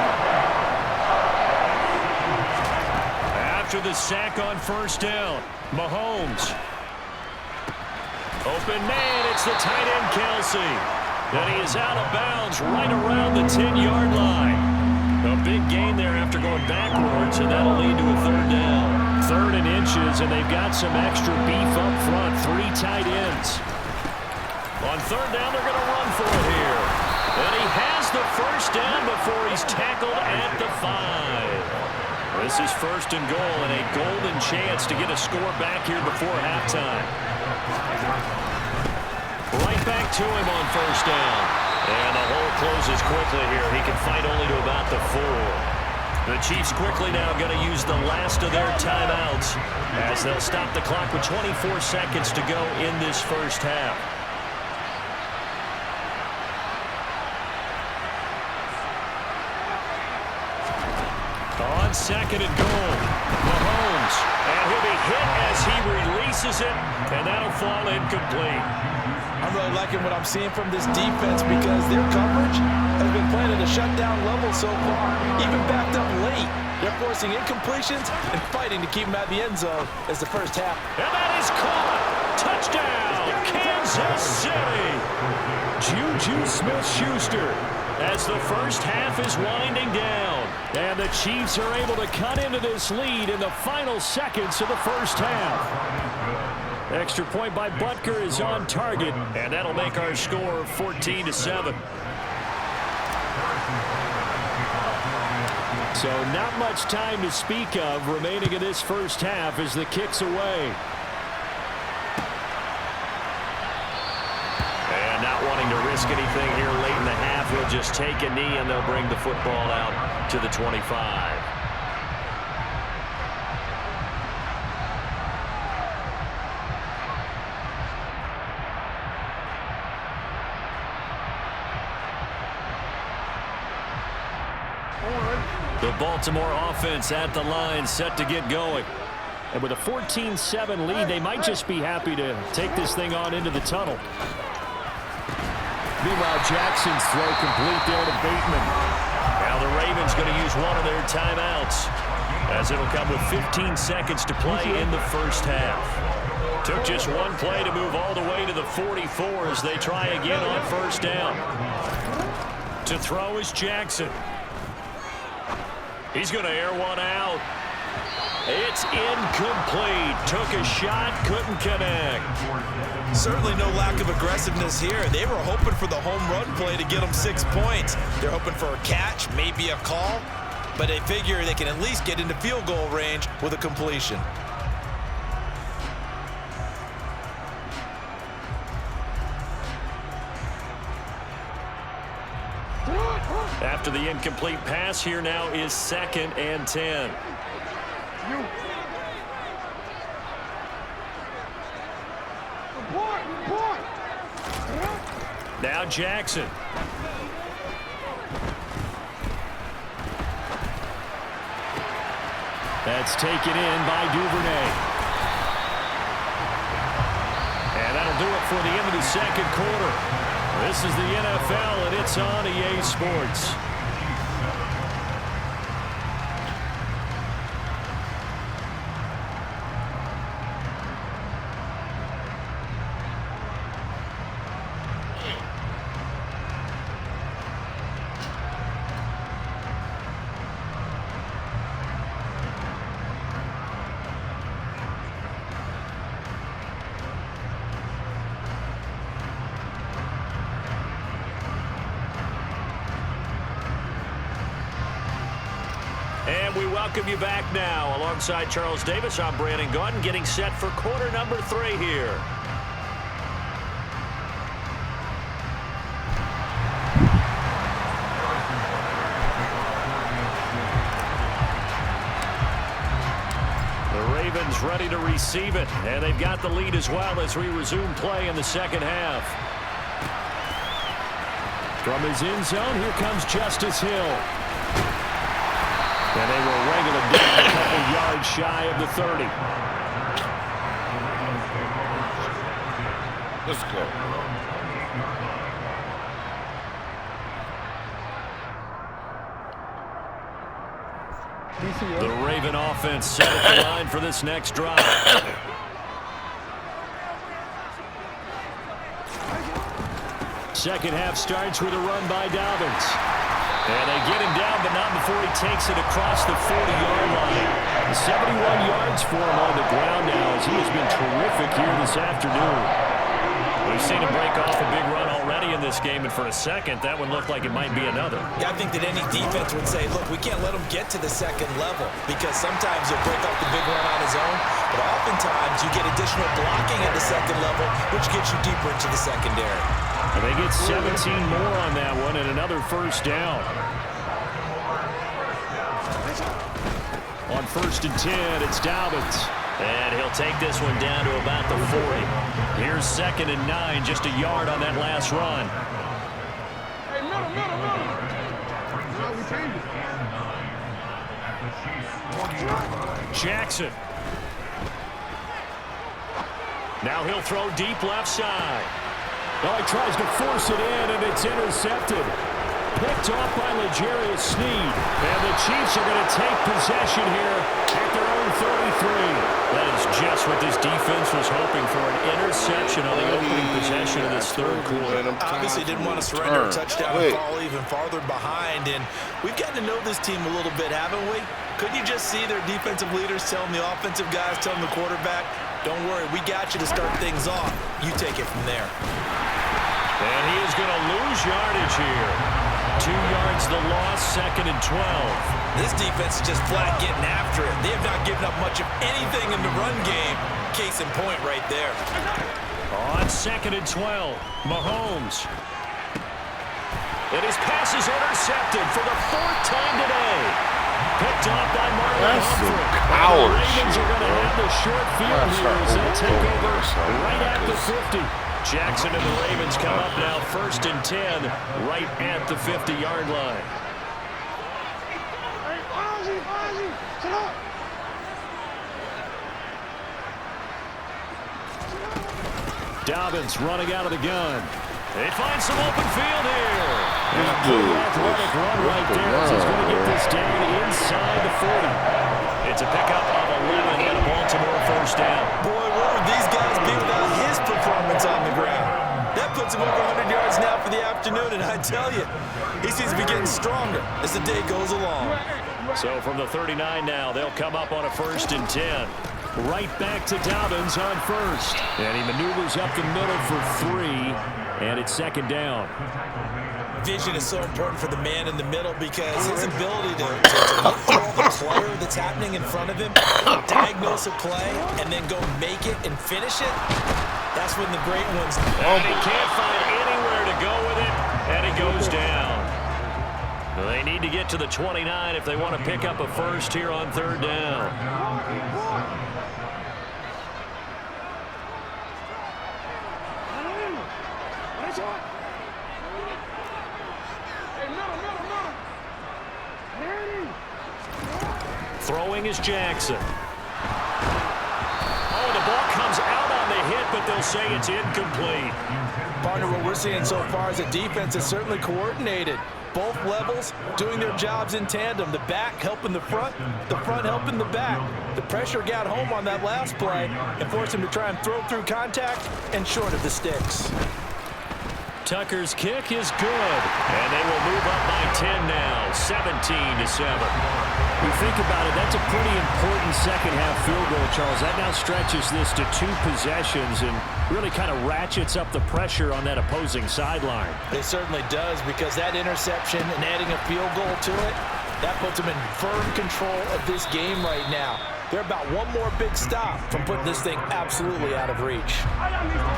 After the sack on 1st down, Mahomes. Open man, it's the tight end, Kelsey. And he is out of bounds right around the 10-yard line. A big gain there after going backwards, and that'll lead to a 3rd down. 3rd and inches, and they've got some extra beef up front. 3 tight ends. On 3rd down, they're going to run for it here. And he has the 1st down before he's tackled at the 5. This is 1st and goal, and a golden chance to get a score back here before halftime. Right back to him on 1st down. And the hole closes quickly here. He can fight only to about the 4. The Chiefs quickly now going to use the last of their timeouts as they'll stop the clock with 24 seconds to go in this first half. On 2nd and goal, Mahomes, and he'll be hit as he releases it, and that'll fall incomplete. I'm really liking what I'm seeing from this defense because their coverage has been playing at a shutdown level so far, even backed up late. They're forcing incompletions and fighting to keep them at the end zone as the first half. And that is caught. Touchdown, Kansas City. Juju Smith-Schuster as the first half is winding down. And the Chiefs are able to cut into this lead in the final seconds of the first half. Extra point by Butker is on target, and that'll make our score 14-7. So not much time to speak of remaining in this first half as the kick's away. And not wanting to risk anything here late in the half, he'll just take a knee and they'll bring the football out to the 25. The Baltimore offense at the line, set to get going. And with a 14-7 lead, they might just be happy to take this thing on into the tunnel. Meanwhile, Jackson's throw complete there to Bateman. Now the Ravens going to use one of their timeouts, as it'll come with 15 seconds to play in the first half. Took just one play to move all the way to the 44 as they try again on first down. To throw is Jackson. He's going to air one out. It's incomplete. Took a shot, couldn't connect. Certainly no lack of aggressiveness here. They were hoping for the home run play to get them 6 points. They're hoping for a catch, maybe a call, but they figure they can at least get into field goal range with a completion. After the incomplete pass, here now is 2nd and 10. Now Jackson. That's taken in by Duvernay. And that'll do it for the end of the second quarter. This is the NFL, and it's on EA Sports. welcome you back now. Alongside Charles Davis, I'm Brandon Gaudin, getting set for quarter number 3 here. The Ravens ready to receive it, and they've got the lead as well as we resume play in the second half. From his end zone, here comes Justice Hill. And they will wrangle him down a couple yards shy of the 30. Let's go. The Raven offense set at the line for this next drive. Second half starts with a run by Dobbins. And they get him down, but not before he takes it across the 40-yard line. 71 yards for him on the ground now as he has been terrific here this afternoon. We've seen him break off a big run already in this game, and for a second, that one looked like it might be another. Yeah, I think that any defense would say, look, we can't let him get to the second level because sometimes he'll break off the big run on his own, but oftentimes you get additional blocking at the second level, which gets you deeper into the secondary. And they get 17 more on that one and another first down. On 1st and 10, it's Dobbins. And he'll take this one down to about the 40. Here's 2nd and 9, just a yard on that last run. Hey, middle. No, we changed it. Jackson. Now he'll throw deep left side. Oh, he tries to force it in, and it's intercepted. Picked off by L'Jarius Sneed. And the Chiefs are going to take possession here at their own 33. That is just what this defense was hoping for, an interception on the opening possession of this third quarter. Obviously didn't want to surrender a touchdown and fall even farther behind. And we've gotten to know this team a little bit, haven't we? Couldn't you just see their defensive leaders telling the offensive guys, telling the quarterback, don't worry, we got you to start things off. You take it from there. And he is going to lose yardage here. 2 yards the loss, 2nd and 12. This defense is just flat getting after it. They have not given up much of anything in the run game. Case in point right there. On 2nd and 12, Mahomes. And his pass is intercepted for the 4th time today. Picked off by Marlon Humphrey. Coward the Ravens are going to have the short field here as they take over right at the 50. Jackson and the Ravens come up now 1st and 10 right at the 50-yard line. Dobbins running out of the gun. They find some open field here. Athletic run right there as he's going to get this down inside the 40. It's a pickup of 11 and a Baltimore first down. Boy, what would these guys be without his performance on the ground? That puts him over 100 yards now for the afternoon, and I tell you, he seems to be getting stronger as the day goes along. So from the 39 now, they'll come up on a 1st and 10. Right back to Dobbins on 1st. And he maneuvers up the middle for 3, and it's 2nd down. Vision is so important for the man in the middle because his ability to look through all the clutter that's happening in front of him, diagnose a play, and then go make it and finish it, that's when the great ones... And he can't find anywhere to go with it, and it goes down. They need to get to the 29 if they want to pick up a first here on 3rd down. Throwing is Jackson. Oh, the ball comes out on the hit, but they'll say it's incomplete. Partner, what we're seeing so far is a defense is certainly coordinated. Both levels doing their jobs in tandem. The back helping the front helping the back. The pressure got home on that last play and forced him to try and throw through contact and short of the sticks. Tucker's kick is good, and they will move up by 10 now, 17-7. You think about it, that's a pretty important second-half field goal, Charles. That now stretches this to 2 possessions and really kind of ratchets up the pressure on that opposing sideline. It certainly does, because that interception and adding a field goal to it, That puts them in firm control of this game right now. They're about one more big stop from putting this thing absolutely out of reach.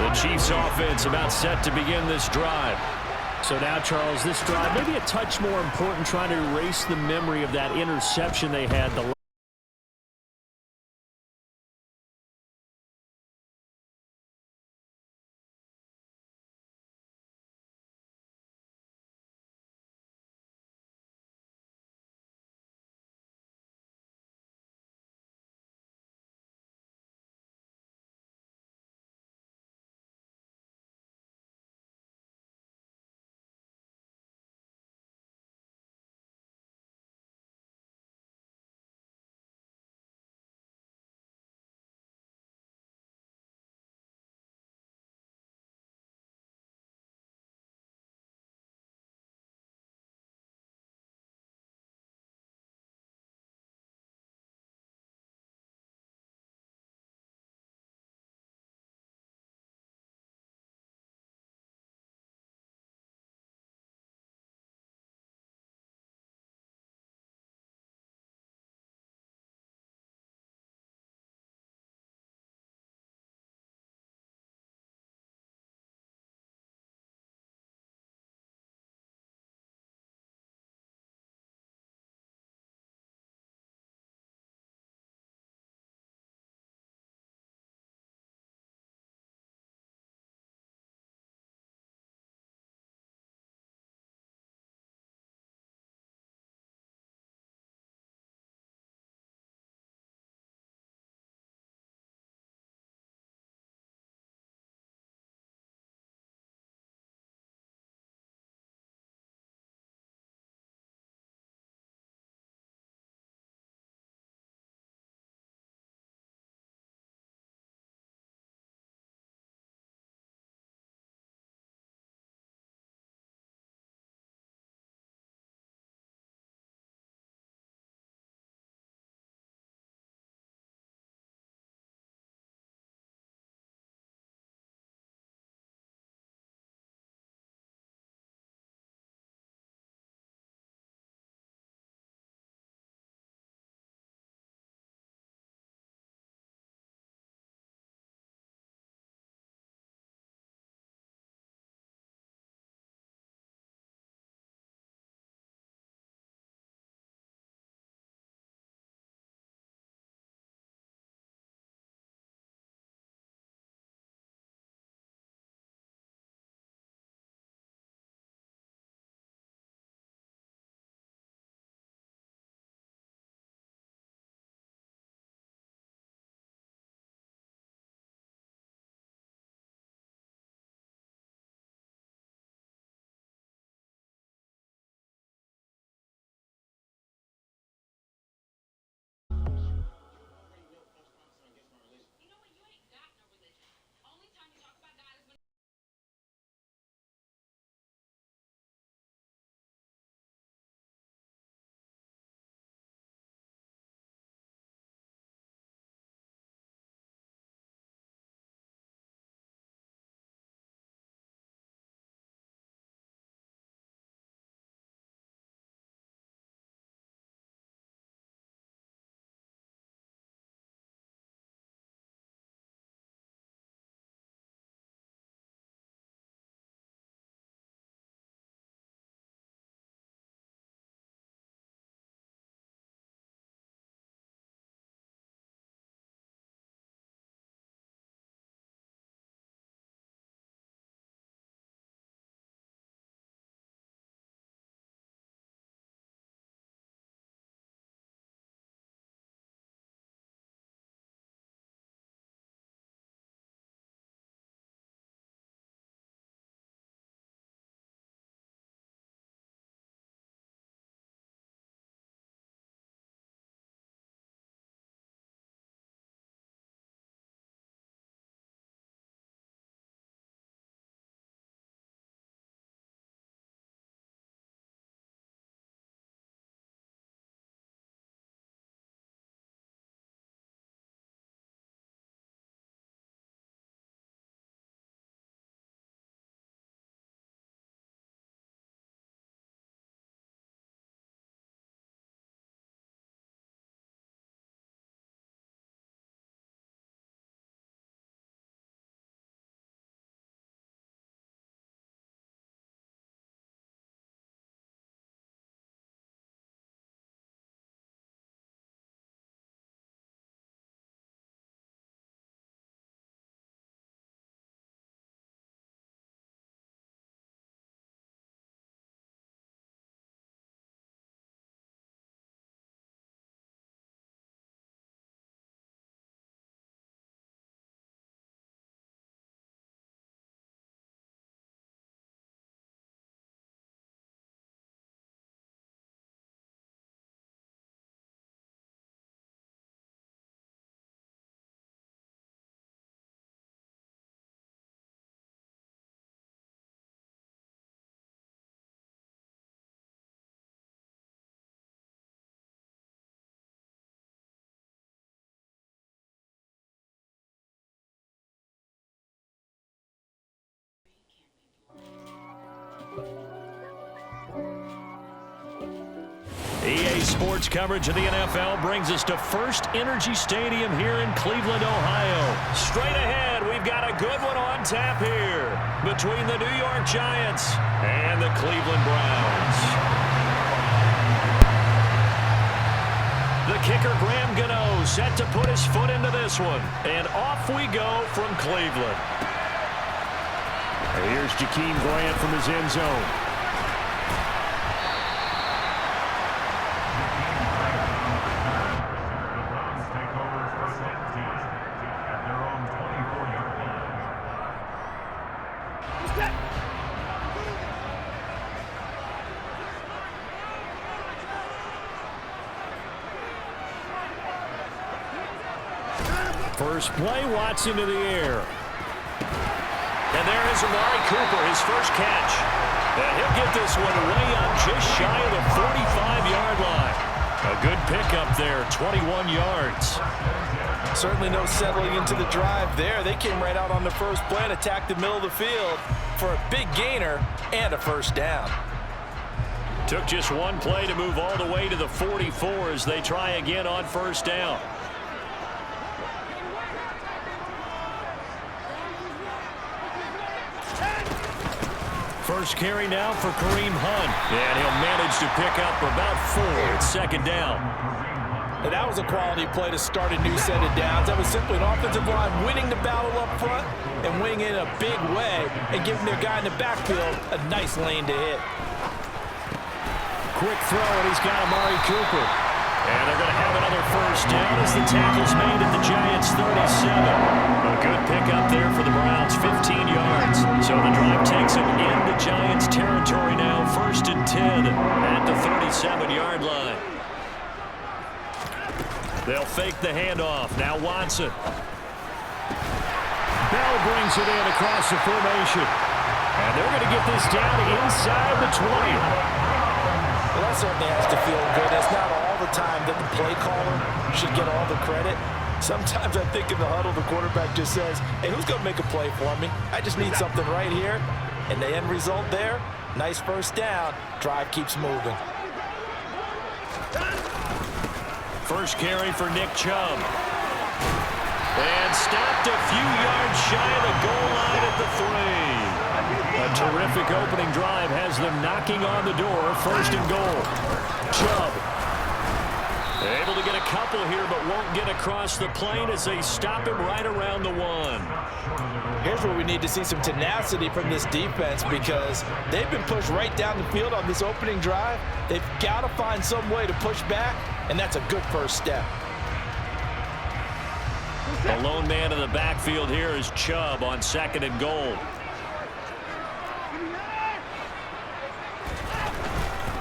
The Chiefs offense about set to begin this drive. So now, Charles, this drive maybe a touch more important, trying to erase the memory of that interception they had the Today's sports coverage of the NFL brings us to First Energy Stadium here in Cleveland, Ohio. Straight ahead, we've got a good one on tap here between the New York Giants and the Cleveland Browns. The kicker, Graham Gano, set to put his foot into this one. And off we go from Cleveland. And here's Jakeem Grant from his end zone. First play, Watson to the air. And there is Amari Cooper, his first catch. And he'll get this one way up just shy of the 45-yard line. A good pickup there, 21 yards. Certainly no settling into the drive there. They came right out on the first play and attacked the middle of the field for a big gainer and a first down. Took just one play to move all the way to the 44 as they try again on first down. First carry now for Kareem Hunt. And he'll manage to pick up about 4 at second down. And that was a quality play to start a new set of downs. That was simply an offensive line winning the battle up front and winning in a big way and giving their guy in the backfield a nice lane to hit. Quick throw, and he's got Amari Cooper. And they're going to have another first down as the tackle's made at the Giants' 37. A good pickup there for the Browns, 15 yards. So the drive takes them into Giants territory now, 1st and 10 at the 37-yard line. They'll fake the handoff. Now Watson. Bell brings it in across the formation. And they're going to get this down inside the 20. Well, that certainly has to feel good. It's not all the time that the play caller should get all the credit. Sometimes I think in the huddle, the quarterback just says, hey, who's going to make a play for me? I just need something right here. And the end result there, nice first down. Drive keeps moving. First carry for Nick Chubb. And stopped a few yards shy of the goal line at the 3. A terrific opening drive has them knocking on the door, 1st and goal. Chubb able to get a couple here, but won't get across the plane as they stop him right around the 1. Here's where we need to see some tenacity from this defense because they've been pushed right down the field on this opening drive. They've got to find some way to push back, and that's a good first step. The lone man in the backfield here is Chubb on 2nd and goal.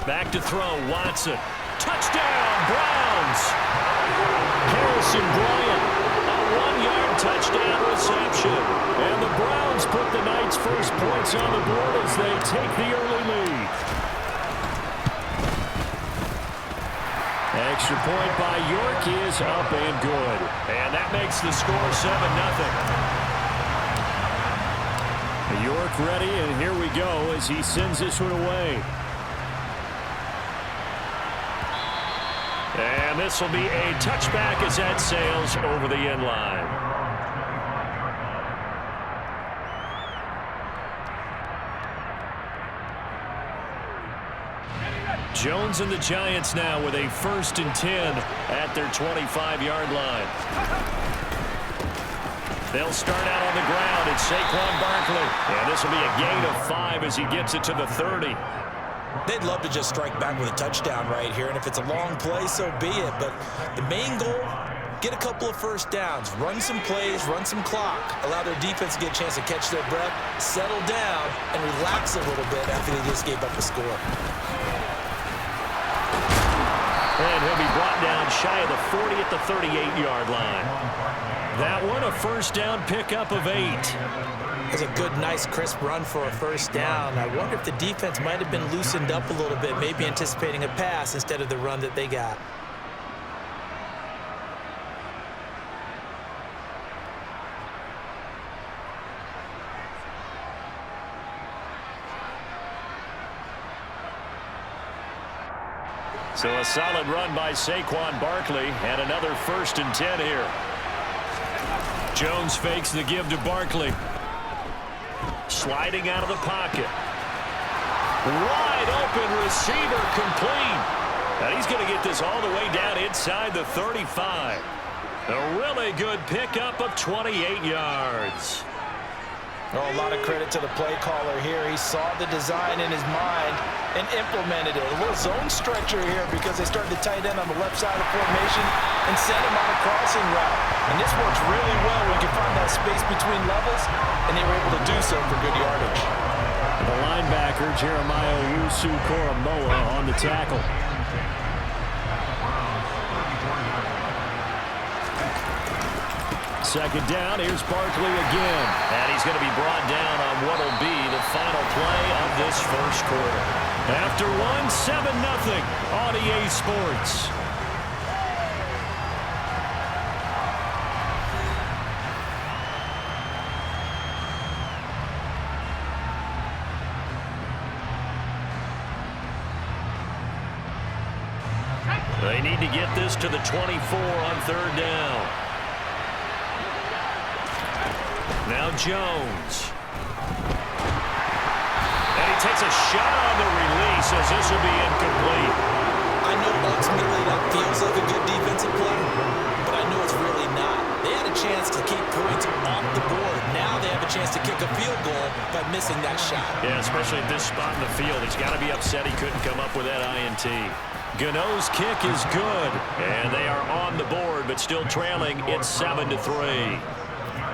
Back to throw, Watson. Touchdown, Browns! Harrison Bryant, a 1-yard touchdown reception. And the Browns put the night's first points on the board as they take the early lead. Extra point by York is up and good. And that makes the score 7-0. York ready, and here we go as he sends this one away. And this will be a touchback as that sails over the end line. Jones and the Giants now with a 1st and 10 at their 25-yard line. They'll start out on the ground. It's Saquon Barkley. And this will be a gain of 5 as he gets it to the 30. They'd love to just strike back with a touchdown right here, and if it's a long play, so be it. But the main goal, get a couple of first downs, run some plays, run some clock, allow their defense to get a chance to catch their breath, settle down, and relax a little bit after they just gave up a score. And he'll be brought down shy of the 40 at the 38-yard line. That one, a first down pickup of 8. It's a good, nice, crisp run for a first down. I wonder if the defense might have been loosened up a little bit, maybe anticipating a pass instead of the run that they got. So a solid run by Saquon Barkley and another 1st and 10 here. Jones fakes the give to Barkley. Sliding out of the pocket. Wide open receiver complete. And he's going to get this all the way down inside the 35. A really good pickup of 28 yards. Oh, a lot of credit to the play caller here. He saw the design in his mind and implemented it. A little zone stretcher here because they started the tight end on the left side of the formation and sent him on a crossing route. And this works really well when you can find that space between levels, and they were able to do so for good yardage. The linebacker, Jeremiah Owusu-Koramoah, on the tackle. Second down, here's Barkley again. And he's going to be brought down on what will be the final play of this first quarter. After one, 7-0 on EA Sports. They need to get this to the 24 on 3rd down. Now Jones. And he takes a shot on the release as this will be incomplete. I know ultimately that feels like a good defensive play, but I know it's really not. They had a chance to keep points off the board. Now they have a chance to kick a field goal by missing that shot. Yeah, especially at this spot in the field. He's got to be upset he couldn't come up with that INT. Gano's kick is good, and they are on the board, but still trailing. It's 7-3.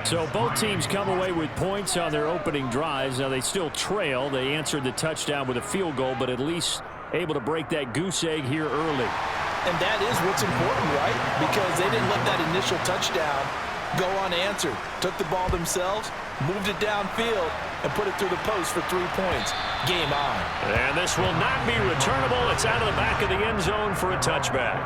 So both teams come away with points on their opening drives. Now they still trail. They answered the touchdown with a field goal, but at least able to break that goose egg here early. And that is what's important, right? Because they didn't let that initial touchdown go unanswered. Took the ball themselves, moved it downfield, and put it through the post for 3 points. Game on. And this will not be returnable. It's out of the back of the end zone for a touchback.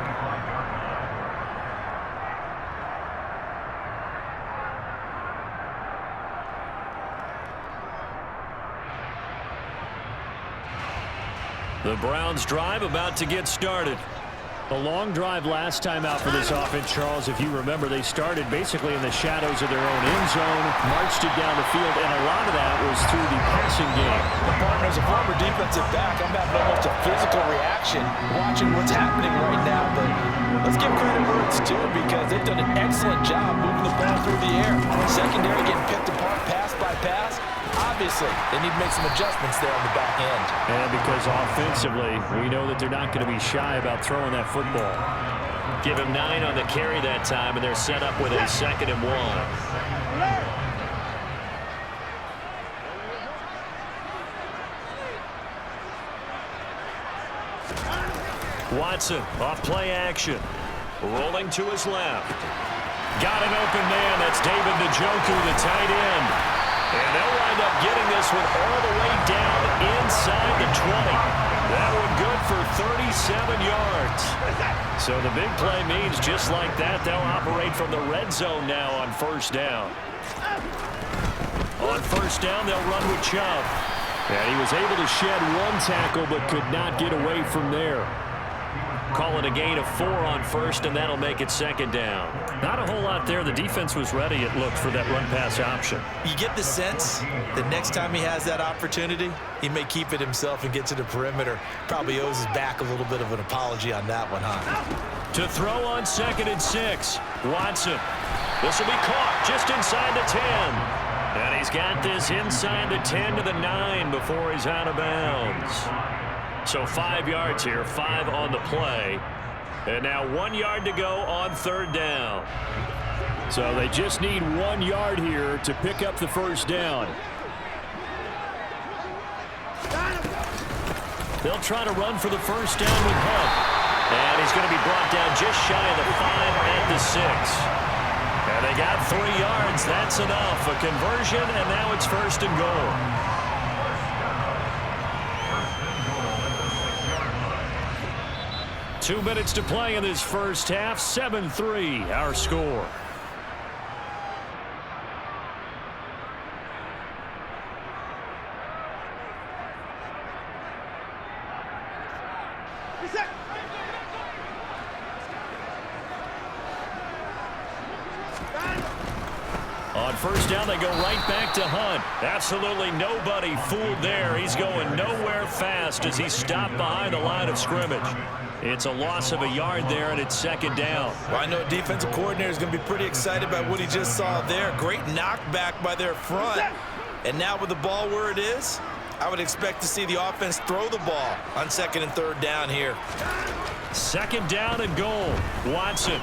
The Browns drive about to get started. A long drive last time out for this offense, Charles. If you remember, they started basically in the shadows of their own end zone, marched it down the field, and a lot of that was through the passing game. The partner, as a former defensive back, I'm having almost a physical reaction watching what's happening right now. But let's give credit where it's due because they've done an excellent job moving the ball through the air. Secondary getting picked apart pass by pass. Obviously, they need to make some adjustments there on the back end. And because offensively, we know that they're not going to be shy about throwing that football. Give him 9 on the carry that time, and they're set up with a 2nd and 1. Watson off play action. Rolling to his left. Got an open man. That's David Njoku, the tight end. And they'll wind up getting this one all the way down inside the 20. That one good for 37 yards. So the big play means just like that, they'll operate from the red zone now on 1st down. On 1st down, they'll run with Chubb. And he was able to shed 1 tackle but could not get away from there. Call it a gain of 4 on 1st, and that'll make it 2nd down. Not a whole lot there. The defense was ready, it looked, for that run-pass option. You get the sense that next time he has that opportunity, he may keep it himself and get to the perimeter. Probably owes his back a little bit of an apology on that one, huh? To throw on 2nd and 6, Watson. This will be caught just inside the 10. And he's got this inside the 10 to the 9 before he's out of bounds. So 5 yards here, 5 on the play. And now 1 yard to go on 3rd down. So they just need 1 yard here to pick up the 1st down. They'll try to run for the 1st down with Hunt. And he's going to be brought down just shy of the 5 at the 6. And they got 3 yards. That's enough. A conversion, and now it's 1st and goal. 2 minutes to play in this first half. 7-3, our score. On first down, they go right back to Hunt. Absolutely nobody fooled there. He's going nowhere fast as he's stopped behind the line of scrimmage. It's a loss of a yard there, and it's second down. Well, I know defensive coordinator is going to be pretty excited about what he just saw there. Great knockback by their front. And now with the ball where it is, I would expect to see the offense throw the ball on second and third down here. Second down and goal. Watson.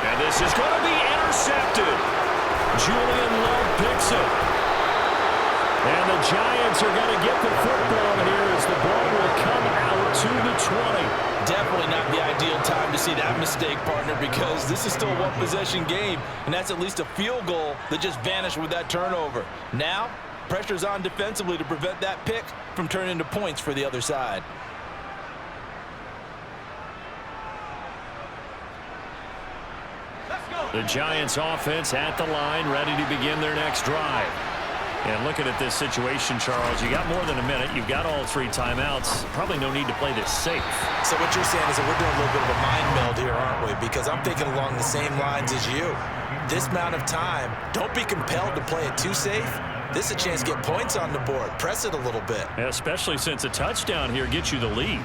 And this is going to be intercepted. Julian Love picks it. And the Giants are going to get the football here as the ball will come out to the 20. Definitely not the ideal time to see that mistake, partner, because this is still a one-possession game, and that's at least a field goal that just vanished with that turnover. Now, pressure's on defensively to prevent that pick from turning into points for the other side. The Giants offense at the line, ready to begin their next drive. And looking at this situation, Charles, you got more than a minute. You've got all three timeouts. Probably no need to play this safe. So what you're saying is that we're doing a little bit of a mind meld here, aren't we? Because I'm thinking along the same lines as you. This amount of time, don't be compelled to play it too safe. This is a chance to get points on the board. Press it a little bit. Especially since a touchdown here gets you the lead.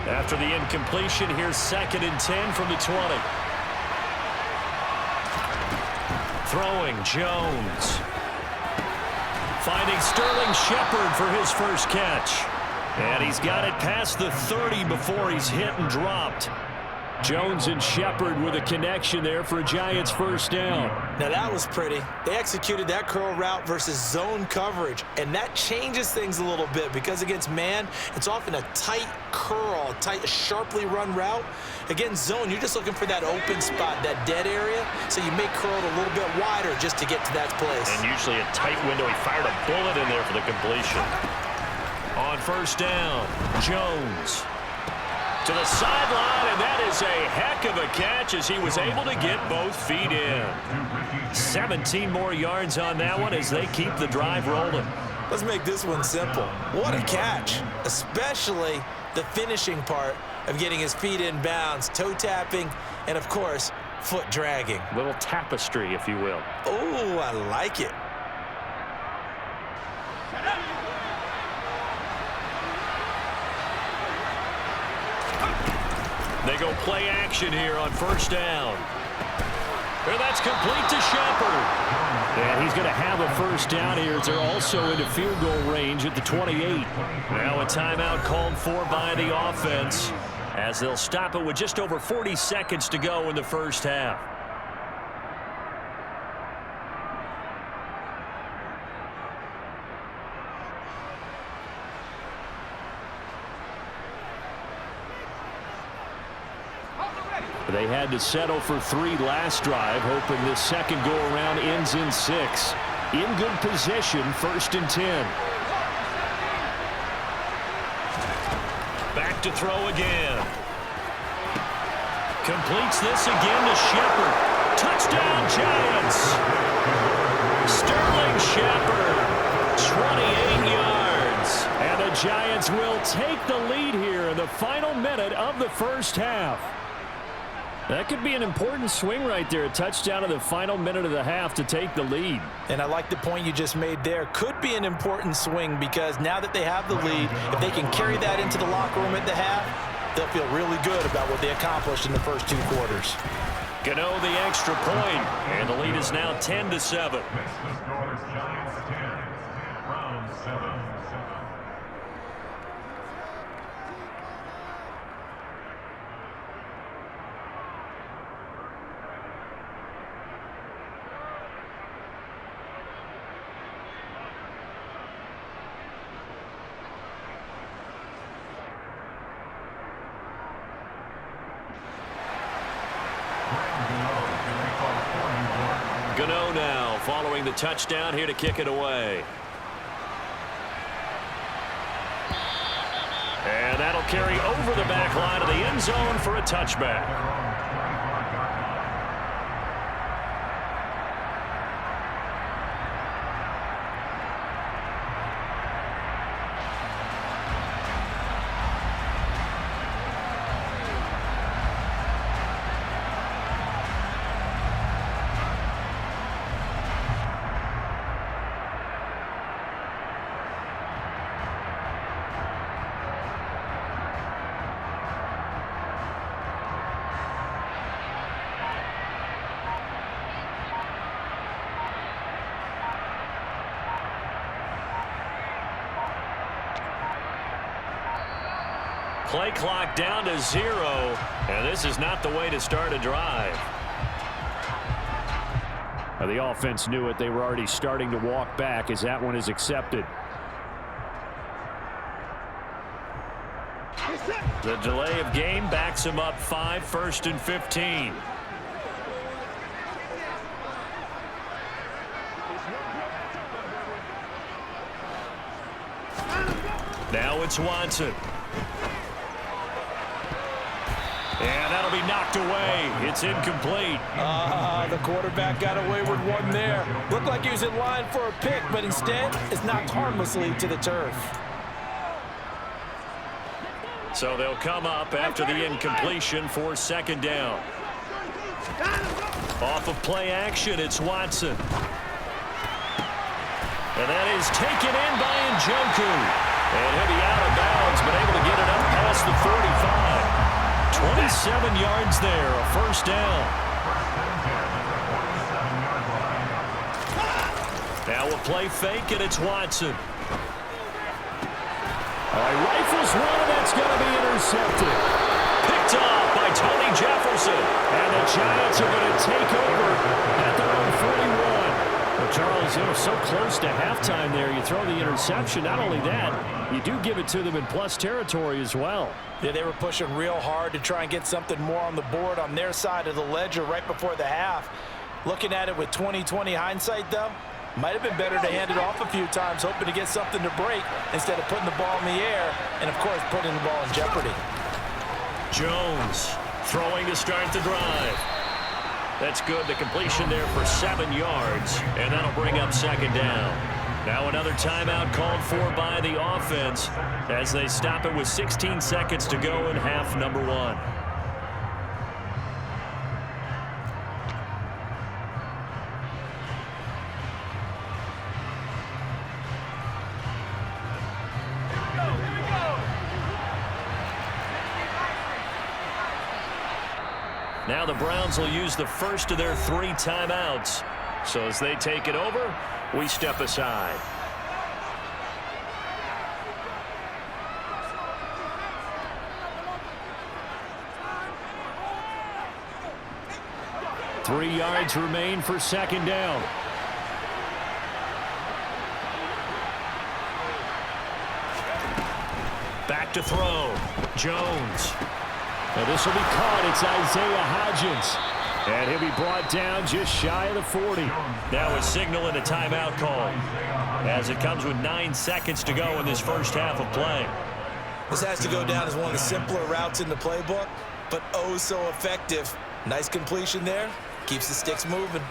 After the incompletion, here's second and 10 from the 20. Throwing, Jones. Finding Sterling Shepard for his first catch. And he's got it past the 30 before he's hit and dropped. Jones and Shepard with a connection there for a Giants first down. Now that was pretty. They executed that curl route versus zone coverage, and that changes things a little bit because against man, it's often a tight curl, tight, sharply run route. Against zone, you're just looking for that open spot, that dead area, so you may curl it a little bit wider just to get to that place. And usually a tight window. He fired a bullet in there for the completion. On first down, Jones. To the sideline, and that is a heck of a catch as he was able to get both feet in. 17 more yards on that one as they keep the drive rolling. Let's make this one simple. What a catch, especially the finishing part of getting his feet in bounds, toe tapping, and of course, foot dragging. Little tapestry, if you will. Oh, I like it. They go play action here on first down. And that's complete to Shepard. And he's going to have a first down here as they're also into field goal range at the 28. Now a timeout called for by the offense as they'll stop it with just over 40 seconds to go in the first half. They had to settle for 3 last drive, hoping this second go-around ends in 6. In good position, first and 10. Back to throw again. Completes this again to Shepard. Touchdown, Giants! Sterling Shepard, 28 yards. And the Giants will take the lead here in the final minute of the first half. That could be an important swing right there. A touchdown in the final minute of the half to take the lead. And I like the point you just made there. Could be an important swing because now that they have the lead, if they can carry that into the locker room at the half, they'll feel really good about what they accomplished in the first 2 quarters. Gano the extra point, and the lead is now 10-7. Next to score is Giants 10, Browns 7. Gano now following the touchdown here to kick it away. And that'll carry over the back line of the end zone for a touchback. Play clock down to 0, and this is not the way to start a drive. The offense knew it. They were already starting to walk back as that one is accepted. The delay of game backs him up 5, 1st and 15. Now it's Watson. And that'll be knocked away. It's incomplete. The quarterback got away with one there. Looked like he was in line for a pick, but instead it's knocked harmlessly to the turf. So they'll come up after the incompletion for 2nd down. Off of play action, it's Watson. And that is taken in by Njoku. And he'll be out of bounds, but able to get it up past the 45. 27 yards there, a 1st down. Now a play fake, and it's Watson. Rifles one, that's going to be intercepted. Picked off by Tony Jefferson. And the Giants are going to take over at their own 41. Well, Charles, they were so close to halftime there. You throw the interception. Not only that, you do give it to them in plus territory as well. Yeah, they were pushing real hard to try and get something more on the board on their side of the ledger right before the half. Looking at it with 20/20 hindsight, though, might have been better to hand it off a few times, hoping to get something to break instead of putting the ball in the air and, of course, putting the ball in jeopardy. Jones throwing to start the drive. That's good. The completion there for 7 yards, and that'll bring up 2nd down. Now another timeout called for by the offense as they stop it with 16 seconds to go in half number 1. Now the Browns will use the first of their 3 timeouts. So as they take it over, we step aside. Three yards remain for 2nd down. Back to throw. Jones. Now this will be caught. It's Isaiah Hodgins. And he'll be brought down just shy of the 40. Now a signal and a timeout call as it comes with 9 seconds to go in this first half of play. This has to go down as one of the simpler routes in the playbook, but oh so effective. Nice completion there. Keeps the sticks moving.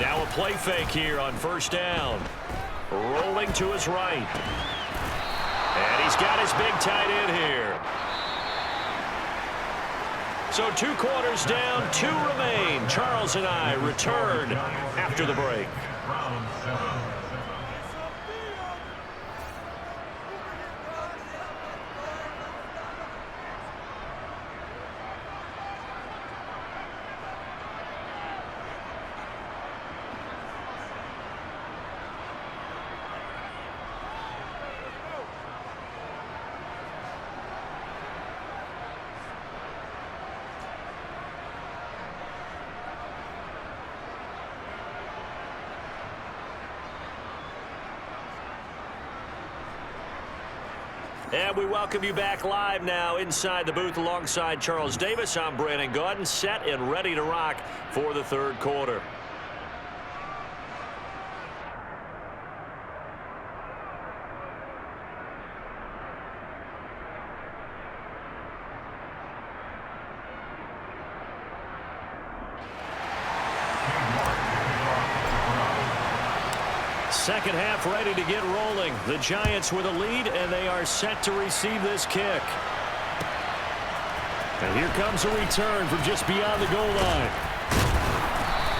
Now a play fake here on 1st down. Rolling to his right. And he's got his big tight end here. So 2 quarters down, 2 remain. Charles and I return after the break. Round 7. And we welcome you back live now inside the booth alongside Charles Davis. I'm Brandon Gaudin, set and ready to rock for the 3rd quarter. Second half ready to get rolling. The Giants with a lead, and they are set to receive this kick. And here comes a return from just beyond the goal line.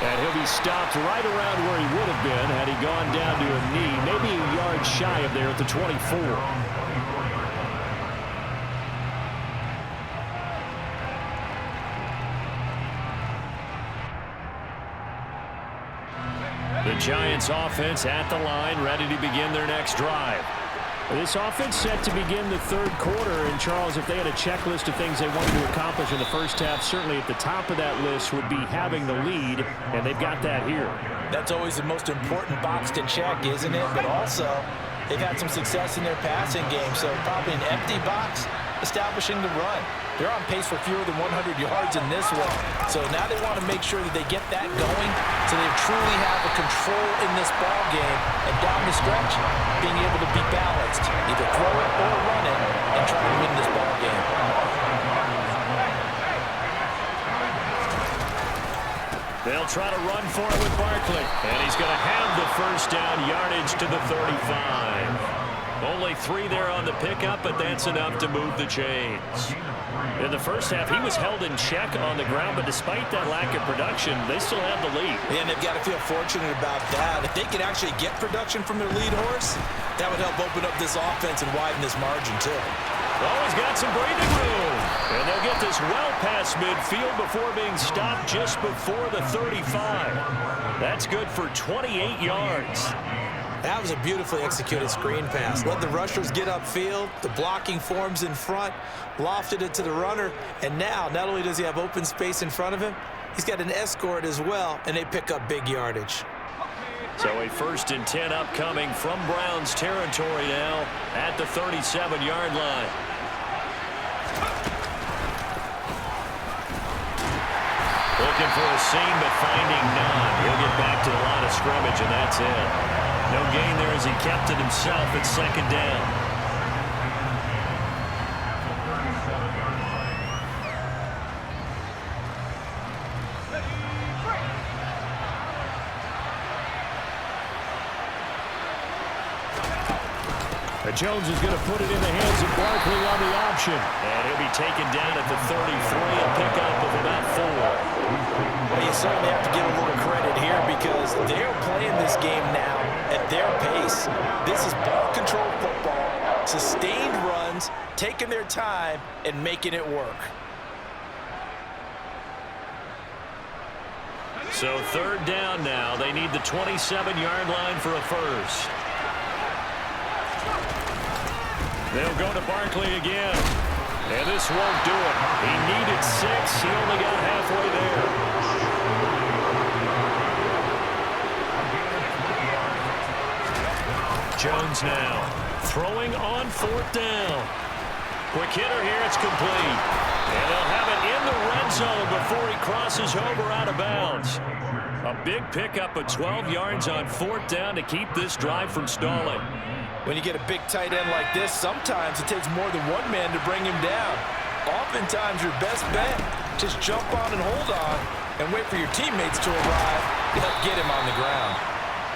And he'll be stopped right around where he would have been had he gone down to a knee, maybe a yard shy of there at the 24. The Giants offense at the line, ready to begin their next drive. This offense set to begin the third quarter. And, Charles, if they had a checklist of things they wanted to accomplish in the first half, certainly at the top of that list would be having the lead, and they've got that here. That's always the most important box to check, isn't it? But also, they've had some success in their passing game, so probably an empty box establishing the run. They're on pace for fewer than 100 yards in this one. So now they want to make sure that they get that going so they truly have a control in this ball game. And down the stretch, being able to be balanced, either throw it or run it, and try to win this ball game. They'll try to run for it with Barkley. And he's going to have the first down, yardage to the 35. Only 3 there on the pickup, but that's enough to move the chains. In the first half, he was held in check on the ground, but despite that lack of production, they still have the lead. And they've got to feel fortunate about that. If they can actually get production from their lead horse, that would help open up this offense and widen this margin, too. Oh, he's got some breathing room. And they'll get this well past midfield before being stopped just before the 35. That's good for 28 yards. That was a beautifully executed screen pass. Let the rushers get upfield, the blocking forms in front, lofted it to the runner, and now not only does he have open space in front of him, he's got an escort as well, and they pick up big yardage. So a 1st and 10 upcoming from Browns territory now at the 37-yard line. Looking for a seam, but finding none. He'll get back to the line of scrimmage, and that's it. No gain there as he kept it himself at 2nd down. Jones is going to put it in the hands of Barkley on the option. And he'll be taken down at the 33, a pickup of about 4. Well, you certainly have to give a little credit here because they're playing this game now at their pace. This is ball control football, sustained runs, taking their time, and making it work. So 3rd down now. They need the 27-yard line for a first. They'll go to Barkley again. And this won't do it. He needed 6. He only got halfway there. Jones now throwing on 4th down. Quick hitter here. It's complete. And they'll have it in the red zone before he crosses over out of bounds. A big pickup of 12 yards on 4th down to keep this drive from stalling. When you get a big tight end like this, sometimes it takes more than one man to bring him down. Oftentimes, your best bet, just jump on and hold on and wait for your teammates to arrive to help get him on the ground.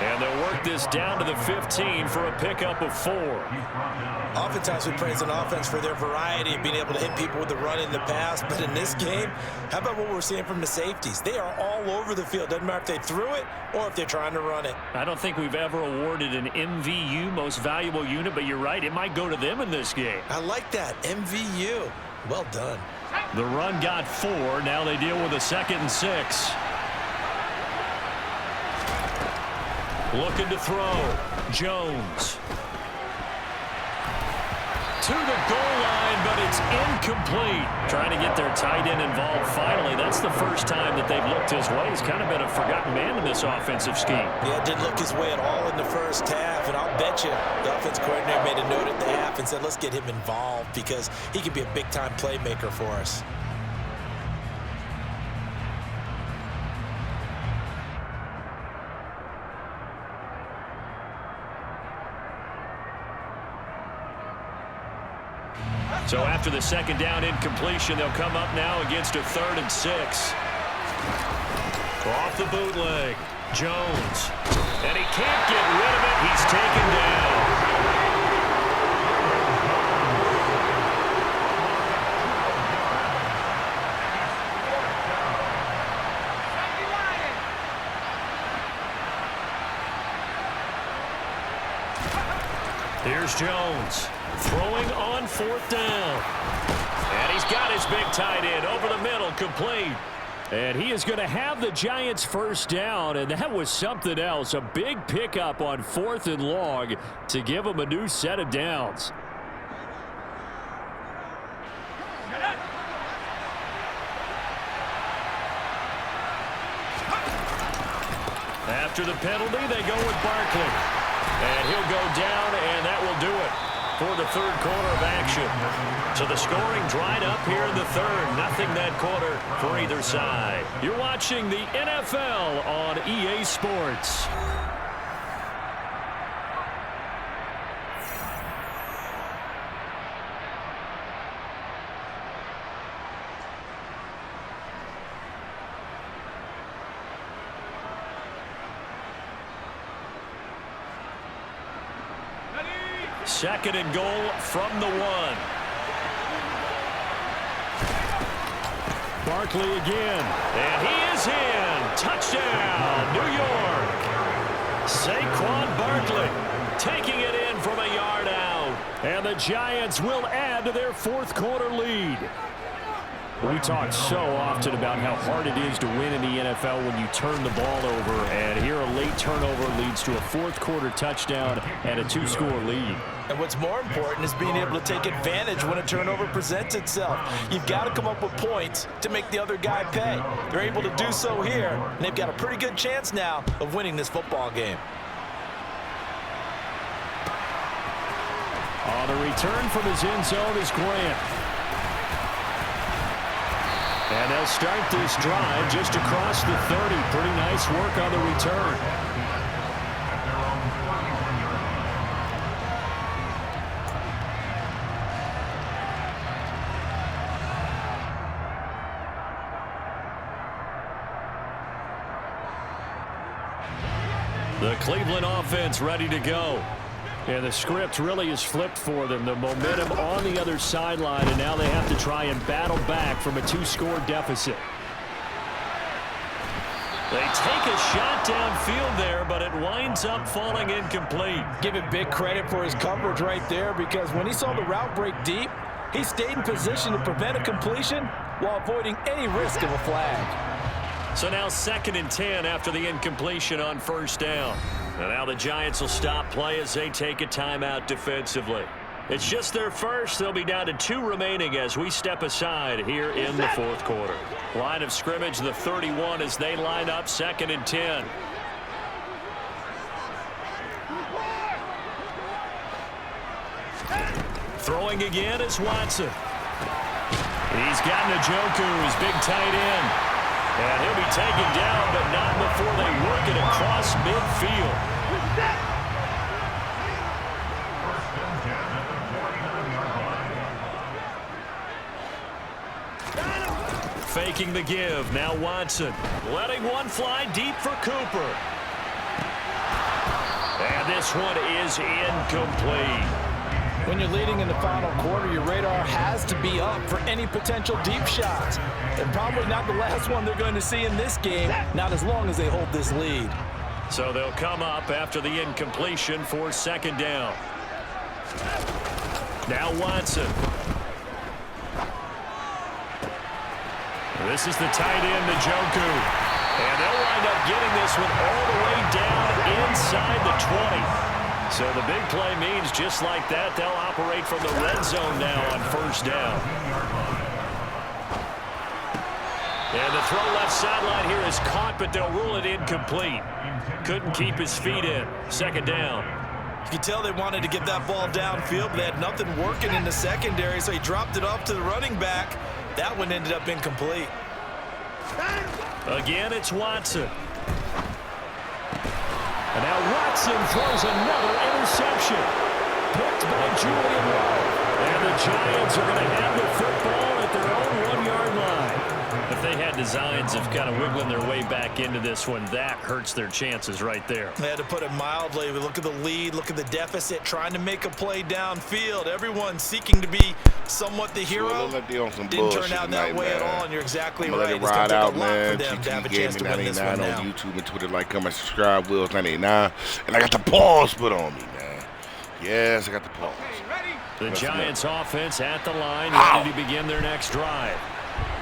And they'll work this down to the 15 for a pickup of 4. Oftentimes we praise an offense for their variety of being able to hit people with the run in the pass. But in this game, how about what we're seeing from the safeties? They are all over the field. Doesn't matter if they threw it or if they're trying to run it. I don't think we've ever awarded an MVU, most valuable unit, but you're right. It might go to them in this game. I like that. MVU. Well done. The run got 4. Now they deal with a 2nd and 6. Looking to throw. Jones. To the goal line, but it's incomplete. Trying to get their tight end involved finally. That's the first time that they've looked his way. He's kind of been a forgotten man in this offensive scheme. Yeah, it didn't look his way at all in the first half, and I'll bet you the offense coordinator made a note at the half and said, let's get him involved because he could be a big-time playmaker for us. So after the 2nd down incompletion, they'll come up now against a 3rd and 6. Off the bootleg, Jones. And he can't get rid of it. He's taken down. Here's Jones throwing on 4th down. And he's got his big tight end over the middle, complete. And he is going to have the Giants' first down, and that was something else. A big pickup on 4th and long to give them a new set of downs. After the penalty, they go with Barkley. And he'll go down, and that will do it for the 3rd quarter of action. So the scoring dried up here in the 3rd. Nothing that quarter for either side. You're watching the NFL on EA Sports. Second and goal from the 1. Barkley again. And he is in. Touchdown, New York. Saquon Barkley taking it in from a yard out. And the Giants will add to their 4th quarter lead. We talk so often about how hard it is to win in the NFL when you turn the ball over. And here a late turnover leads to a 4th quarter touchdown and a 2-score lead. And what's more important is being able to take advantage when a turnover presents itself. You've got to come up with points to make the other guy pay. They're able to do so here, and they've got a pretty good chance now of winning this football game. On the return from his end zone is Grant. And they'll start this drive just across the 30. Pretty nice work on the return. The Cleveland offense ready to go. And the script really is flipped for them. The momentum on the other sideline, and now they have to try and battle back from a 2-score deficit. They take a shot downfield there, but it winds up falling incomplete. Give it big credit for his coverage right there, because when he saw the route break deep, he stayed in position to prevent a completion while avoiding any risk of a flag. So now 2nd and 10 after the incompletion on 1st down. And now the Giants will stop play as they take a timeout defensively. It's just their first. They'll be down to 2 remaining as we step aside here in the 4th quarter. Line of scrimmage, the 31 as they line up 2nd and 10. Throwing again is Watson. He's got Njoku, his big tight end. And he'll be taken down, but not before they work it across midfield. Faking the give. Now Watson letting one fly deep for Cooper. And this one is incomplete. When you're leading in the final quarter, your radar has to be up for any potential deep shots. And probably not the last one they're going to see in this game, not as long as they hold this lead. So they'll come up after the incompletion for 2nd down. Now Watson. This is the tight end, Njoku. And they'll wind up getting this one all the way down inside the 20. So the big play means just like that, they'll operate from the red zone now on 1st down. And the throw left sideline here is caught, but they'll rule it incomplete. Couldn't keep his feet in. 2nd down. You can tell they wanted to get that ball downfield, but they had nothing working in the secondary, so he dropped it off to the running back. That one ended up incomplete. Again, it's Watson. And now Watson throws another interception. Picked by Julian Love. And the Giants are going to have the football at their own 1-yard line. If they had designs of kind of wiggling their way back into this one, that hurts their chances right there. They had to put it mildly. We look at the lead, look at the deficit, trying to make a play downfield. Everyone seeking to be somewhat the hero. Didn't turn out that way at all, and you're exactly right. Let it ride out, man. GT gave me 99 on YouTube and Twitter. Like, comment, subscribe. Will's 99. And I got the pause put on me, man. Yes, I got the pause. The That's Giants offense at the line, Ow. ready to begin their next drive.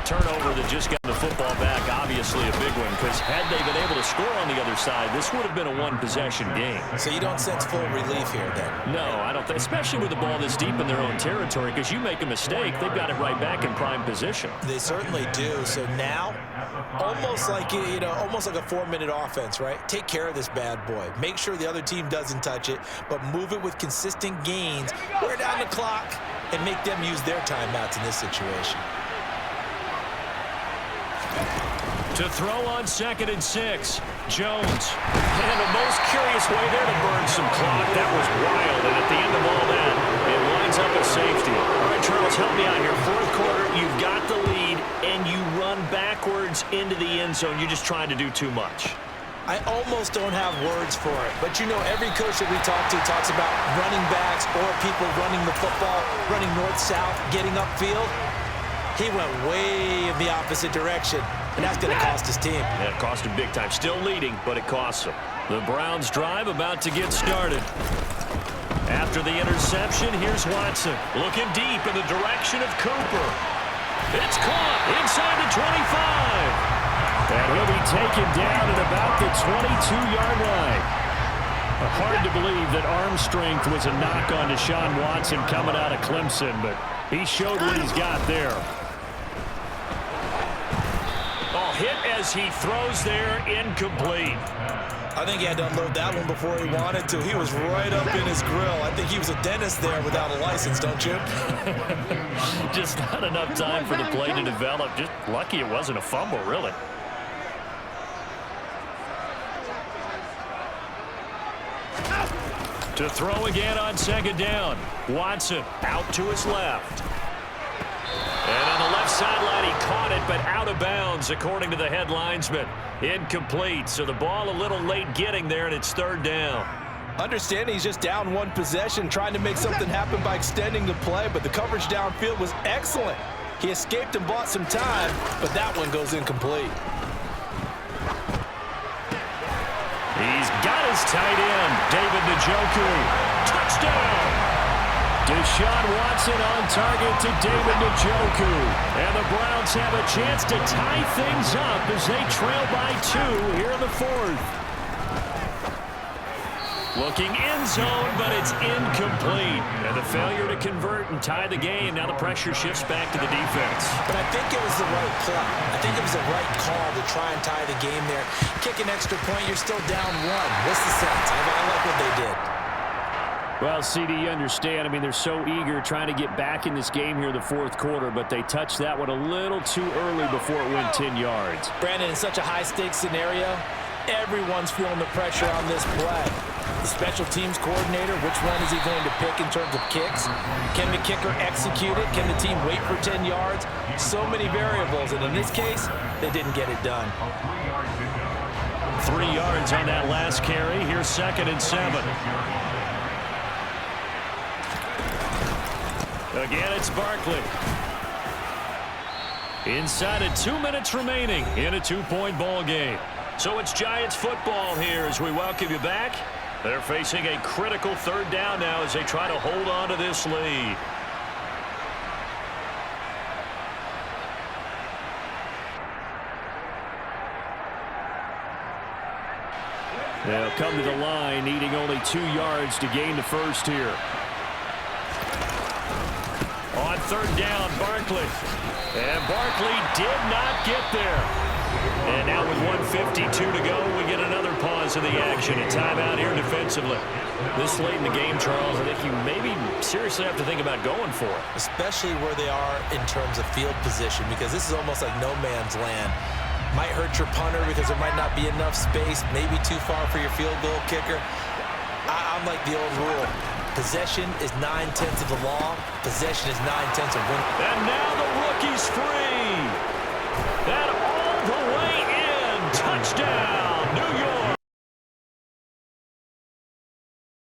Turnover that just got the football back, obviously a big one, because had they been able to score on the other side, this would have been a one-possession game. So you don't sense full relief here then? No, I don't think, especially with the ball this deep in their own territory, because you make a mistake, they've got it right back in prime position. They certainly do. So now, almost like almost like a 4-minute offense, right? Take care of this bad boy. Make sure the other team doesn't touch it, but move it with consistent gains. Wear down the clock and make them use their timeouts in this situation. To throw on 2nd and 6, Jones. And the most curious way there to burn some clock. That was wild, and at the end of all that, it lines up a safety. All right, Charles, help me out here. 4th quarter, you've got the lead, and you run backwards into the end zone. You're just trying to do too much. I almost don't have words for it, but every coach that we talk to talks about running backs or people running the football, running north-south, getting upfield. He went way in the opposite direction, and that's going to cost his team. Yeah, it cost him big time. Still leading, but it costs him. The Browns drive about to get started. After the interception, here's Watson. Looking deep in the direction of Cooper. It's caught inside the 25. And he'll be taken down at about the 22-yard line. Hard to believe that arm strength was a knock on Deshaun Watson coming out of Clemson, but he showed what he's got there. Hit as he throws there, incomplete. I think he had to unload that one before he wanted to. He was right up in his grill. I think he was a dentist there without a license, don't you? Just not enough time for the play to develop. Just lucky it wasn't a fumble, really. To throw again on 2nd down. Watson out to his left. And on the left sideline, he caught it, but out of bounds, according to the head linesman. Incomplete, so the ball a little late getting there, and it's 3rd down. Understanding he's just down one possession, trying to make something happen by extending the play, but the coverage downfield was excellent. He escaped and bought some time, but that one goes incomplete. He's got his tight end, David Njoku. Touchdown! Deshaun Watson on target to David Njoku. And the Browns have a chance to tie things up as they trail by 2 here in the 4th. Looking end zone, but it's incomplete. And the failure to convert and tie the game. Now the pressure shifts back to the defense. But I think it was the right play. I think it was the right call to try and tie the game there. Kick an extra point, you're still down 1. What's the sense? I like what they did. Well, CD, you understand. I mean, they're so eager trying to get back in this game here in the 4th quarter, but they touched that one a little too early before it went 10 yards. Brandon, in such a high-stakes scenario, everyone's feeling the pressure on this play. The special teams coordinator, which one is he going to pick in terms of kicks? Can the kicker execute it? Can the team wait for 10 yards? So many variables, and in this case, they didn't get it done. 3 yards on that last carry. Here's 2nd and 7. Again, it's Barkley. Inside of 2 minutes remaining in a 2-point ball game. So it's Giants football here as we welcome you back. They're facing a critical 3rd down now as they try to hold on to this lead. They'll come to the line, needing only 2 yards to gain the first here. On 3rd down, Barkley. And Barkley did not get there. And now with 1:52 to go, we get another pause in the action. A timeout here defensively. This late in the game, Charles, I think you maybe seriously have to think about going for it. Especially where they are in terms of field position, because this is almost like no man's land. Might hurt your punter because there might not be enough space, maybe too far for your field goal kicker. I'm like the old rule. Possession is 9/10 of the law. Possession is 9/10 of win. And now the rookie's free. That